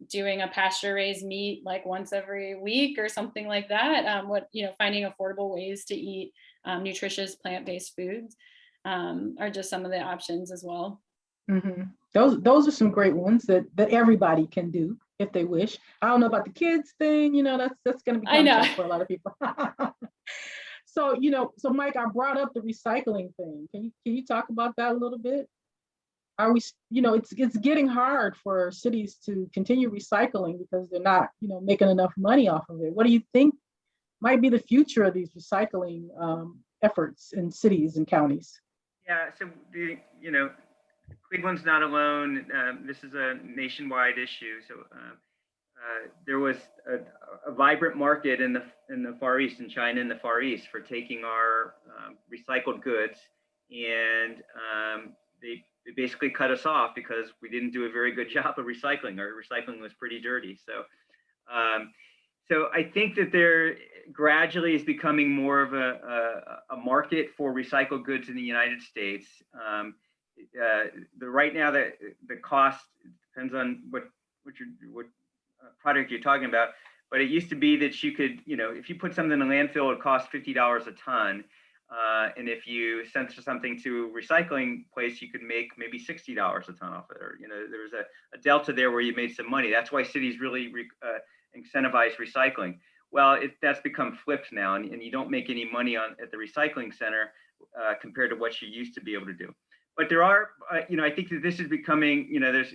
doing a pasture raised meat like once every week or something like that. Finding affordable ways to eat nutritious plant-based foods are just some of the options as well. Mm-hmm. Those are some great ones that everybody can do if they wish. I don't know about the kids thing, you know, that's going to be tough for a lot of people. So, you know, so Mike, I brought up the recycling thing. Can you talk about that a little bit? Are we, you know, it's getting hard for cities to continue recycling because they're not, you know, making enough money off of it. What do you think might be the future of these recycling efforts in cities and counties? Yeah, so Cleveland's not alone. This is a nationwide issue. So there was a vibrant market in the Far East, in China, in the Far East, for taking our recycled goods, and they basically cut us off because we didn't do a very good job of recycling. Our recycling was pretty dirty. So I think that there gradually is becoming more of a market for recycled goods in the United States. Right now, the cost depends on what product you're talking about. But it used to be that you could, you know, if you put something in a landfill, it costs $50 a ton. And if you sent something to a recycling place, you could make maybe $60 a ton off it. Or, you know, there was a delta there where you made some money. That's why cities really incentivize recycling. Well, that's become flipped now, and you don't make any money at the recycling center compared to what you used to be able to do. But there are, I think that this is becoming, you know, there's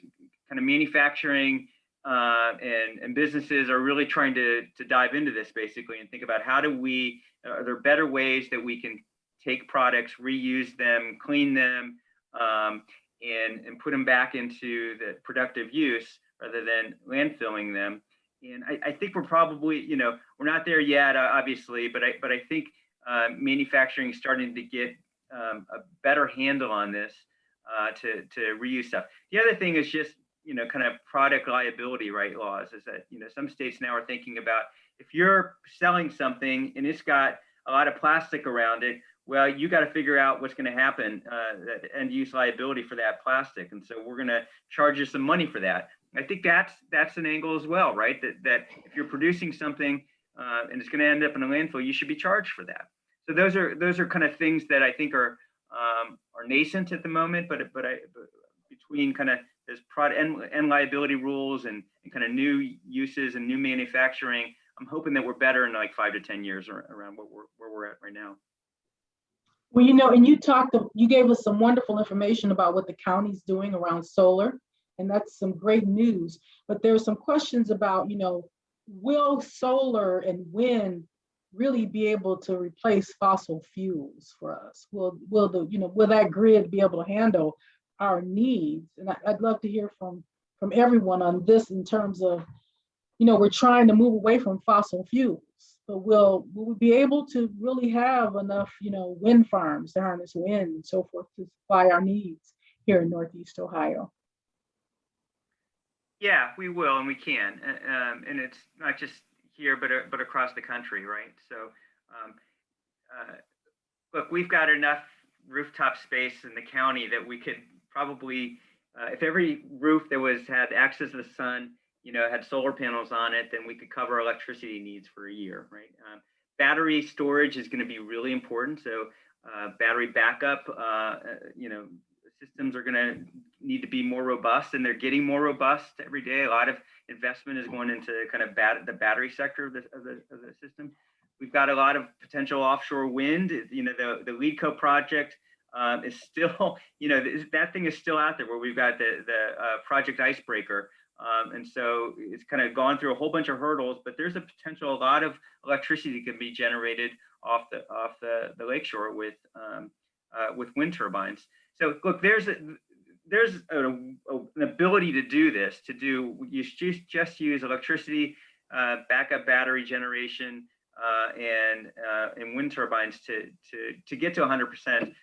kind of manufacturing and businesses are really trying to dive into this basically and think about are there better ways that we can take products, reuse them, clean them, and put them back into the productive use rather than landfilling them. And I think we're probably, you know, we're not there yet, obviously, but I think manufacturing is starting to get a better handle on this to reuse stuff. The other thing is just, you know, kind of product liability laws is that, you know, some states now are thinking about if you're selling something and it's got a lot of plastic around it, well, you got to figure out what's going to happen, that end use liability for that plastic. And so we're going to charge you some money for that. I think that's an angle as well, right? That if you're producing something and it's going to end up in a landfill, you should be charged for that. So those are kind of things that I think are nascent at the moment, but between kind of this product and liability rules and kind of new uses and new manufacturing, I'm hoping that we're better in like 5 to 10 years around where we're at right now. Well, you know, and you gave us some wonderful information about what the county's doing around solar, and that's some great news. But there's some questions about, you know, will solar and wind really be able to replace fossil fuels for us? Will that grid be able to handle our needs? And I'd love to hear from everyone on this in terms of, you know, we're trying to move away from fossil fuels, but will we be able to really have enough, wind farms to harness wind and so forth to supply our needs here in Northeast Ohio? Yeah, we will and we can. And it's not just here, but across the country, right? So, look, we've got enough rooftop space in the county that we could probably, if every roof that had access to the sun, had solar panels on it, then we could cover electricity needs for a year, right? Battery storage is going to be really important. So battery backup, systems are going to need to be more robust, and they're getting more robust every day. A lot of investment is going into kind of the battery sector of the system. We've got a lot of potential offshore wind. The LEEDCO project is still, that thing is still out there, where we've got the Project Icebreaker. And so it's kind of gone through a whole bunch of hurdles, but there's a potential, a lot of electricity can be generated off the lakeshore with wind turbines. So look, there's an ability to do this, you just use electricity, backup battery generation, and wind turbines to get to 100%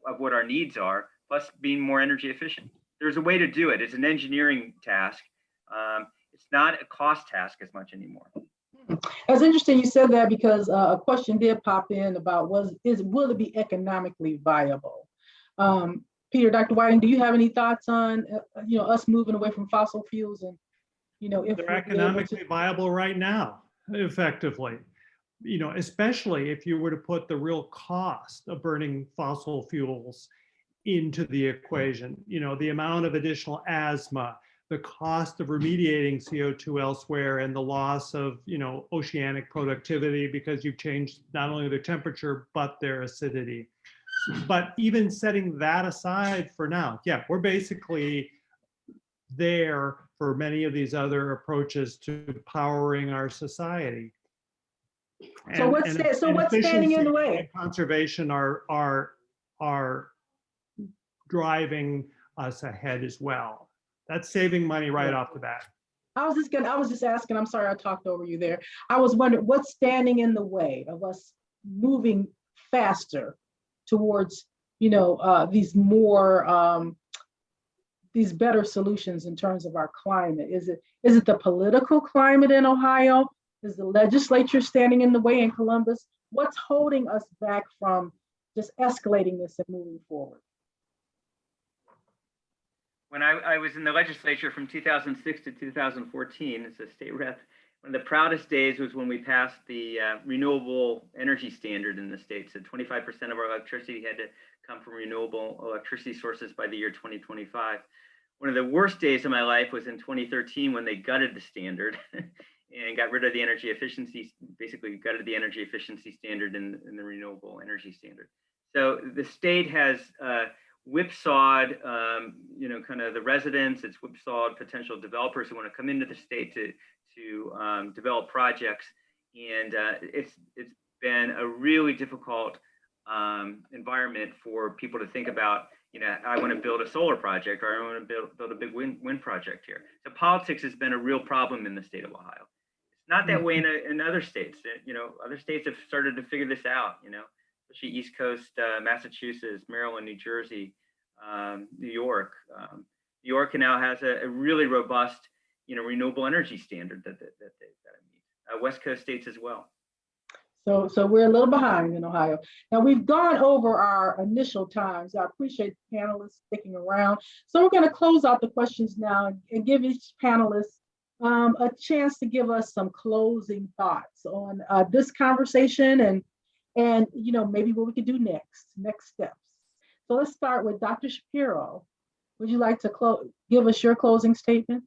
of what our needs are, plus being more energy efficient. There's a way to do it. It's an engineering task. It's not a cost task as much anymore. That's interesting you said that, because a question did pop in about will it be economically viable? Peter, Dr. Whiting, do you have any thoughts on us moving away from fossil fuels, and if they're economically viable right now, effectively, especially if you were to put the real cost of burning fossil fuels into the equation, the amount of additional asthma, the cost of remediating CO2 elsewhere, and the loss of, oceanic productivity because you've changed not only their temperature, but their acidity. But even setting that aside for now, yeah, we're basically there for many of these other approaches to powering our society. So what's standing in the way? And conservation are driving us ahead as well. That's saving money right off the bat. I was just asking, I'm sorry I talked over you there. I was wondering what's standing in the way of us moving faster towards, these better solutions in terms of our climate. Is it the political climate in Ohio? Is the legislature standing in the way in Columbus? What's holding us back from just escalating this and moving forward? When I was in the legislature from 2006 to 2014 as a state rep, one of the proudest days was when we passed the renewable energy standard in the state. So 25% of our electricity had to come from renewable electricity sources by the year 2025. One of the worst days of my life was in 2013 when they gutted the standard and got rid of the energy efficiency, basically gutted the energy efficiency standard in the renewable energy standard. So the state has whipsawed, kind of the residents. It's whipsawed potential developers who want to come into the state to develop projects, and it's been a really difficult environment for people to think about. I want to build a solar project, or I want to build a big wind project here. So politics has been a real problem in the state of Ohio. It's not that way in other states. Other states have started to figure this out. Especially East Coast, Massachusetts, Maryland, New Jersey, New York. New York now has a really robust, renewable energy standard that they've got to meet. West Coast states as well. So we're a little behind in Ohio. Now we've gone over our initial time, so I appreciate the panelists sticking around. So we're going to close out the questions now and give each panelist a chance to give us some closing thoughts on this conversation and maybe what we could do next steps. So let's start with Dr. Shapiro. Would you like to give us your closing statement?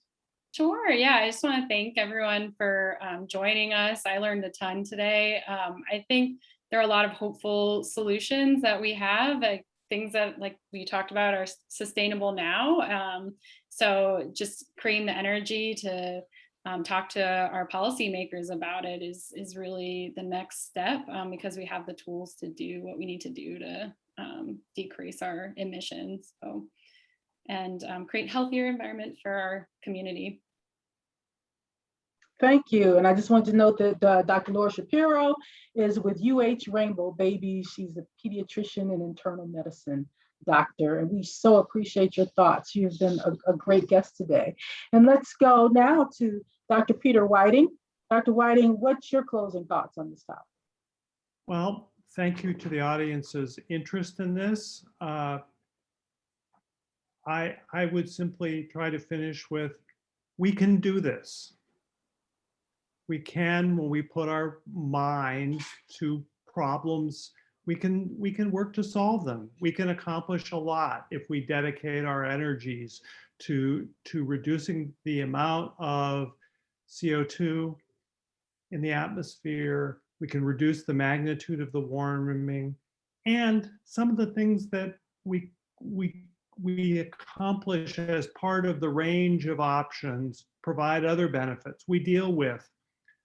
Sure. Yeah, I just want to thank everyone for joining us. I learned a ton today. I think there are a lot of hopeful solutions that we have, things that, like we talked about, are sustainable now. So just creating the energy to talk to our policymakers about it is really the next step, because we have the tools to do what we need to do to decrease our emissions. And create healthier environment for our community. Thank you. And I just wanted to note that Dr. Laura Shapiro is with Rainbow Babies. She's a pediatrician and internal medicine doctor. And we so appreciate your thoughts. You've been a great guest today. And let's go now to Dr. Peter Whiting. Dr. Whiting, what's your closing thoughts on this topic? Well, thank you to the audience's interest in this. I would simply try to finish with, we can do this. We can, when we put our mind to problems, we can work to solve them. We can accomplish a lot if we dedicate our energies to reducing the amount of CO2 in the atmosphere. We can reduce the magnitude of the warming, and some of the things that we accomplish as part of the range of options provide other benefits. We deal with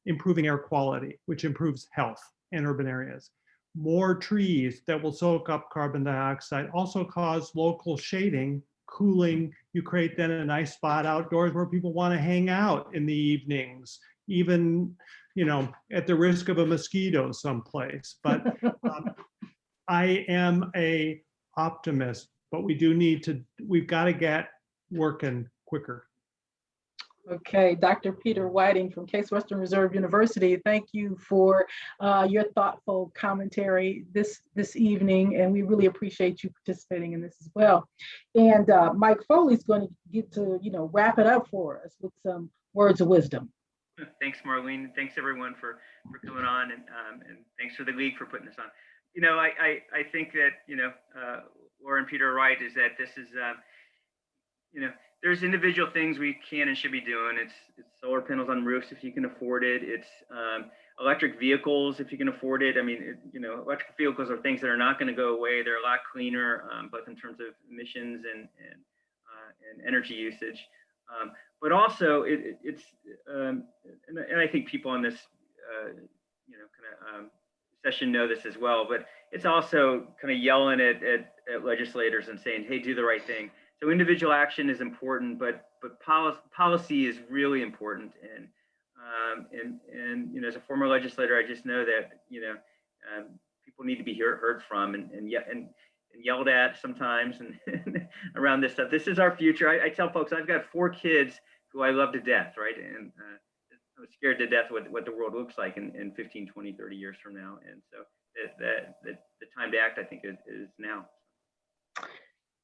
improving air quality, which improves health in urban areas. More trees that will soak up carbon dioxide also cause local shading, cooling. You create then a nice spot outdoors where people want to hang out in the evenings, even, you know, at the risk of a mosquito someplace. But I am a optimist, but we've got to get working quicker. Okay, Dr. Peter Whiting from Case Western Reserve University, thank you for your thoughtful commentary this evening, and we really appreciate you participating in this as well. And Mike Foley is going to get to wrap it up for us with some words of wisdom. Thanks, Marlene. Thanks everyone for coming on, and thanks for the league for putting this on. I think that Laura and Peter are right, is that this is there's individual things we can and should be doing. It's solar panels on roofs if you can afford it. It's electric vehicles if you can afford it. I mean, electric vehicles are things that are not going to go away. They're a lot cleaner, both in terms of emissions and energy usage. But also, it's and I think people on this session know this as well. But it's also kind of yelling at legislators and saying, "Hey, do the right thing." So individual action is important, but policy is really important. And as a former legislator, I just know that people need to be heard from and yelled at sometimes and around this stuff. This is our future. I tell folks I've got 4 kids who I love to death, right? And I'm scared to death what the world looks like in 15, 20, 30 years from now. And so the time to act, I think, is now.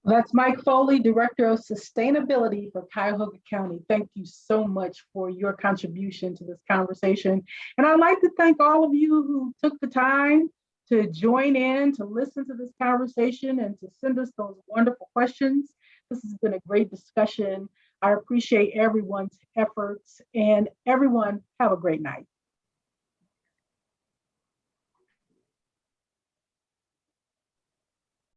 That's Mike Foley, Director of Sustainability for Cuyahoga County. Thank you so much for your contribution to this conversation. And I'd like to thank all of you who took the time to join in, to listen to this conversation, and to send us those wonderful questions. This has been a great discussion. I appreciate everyone's efforts, and everyone have a great night.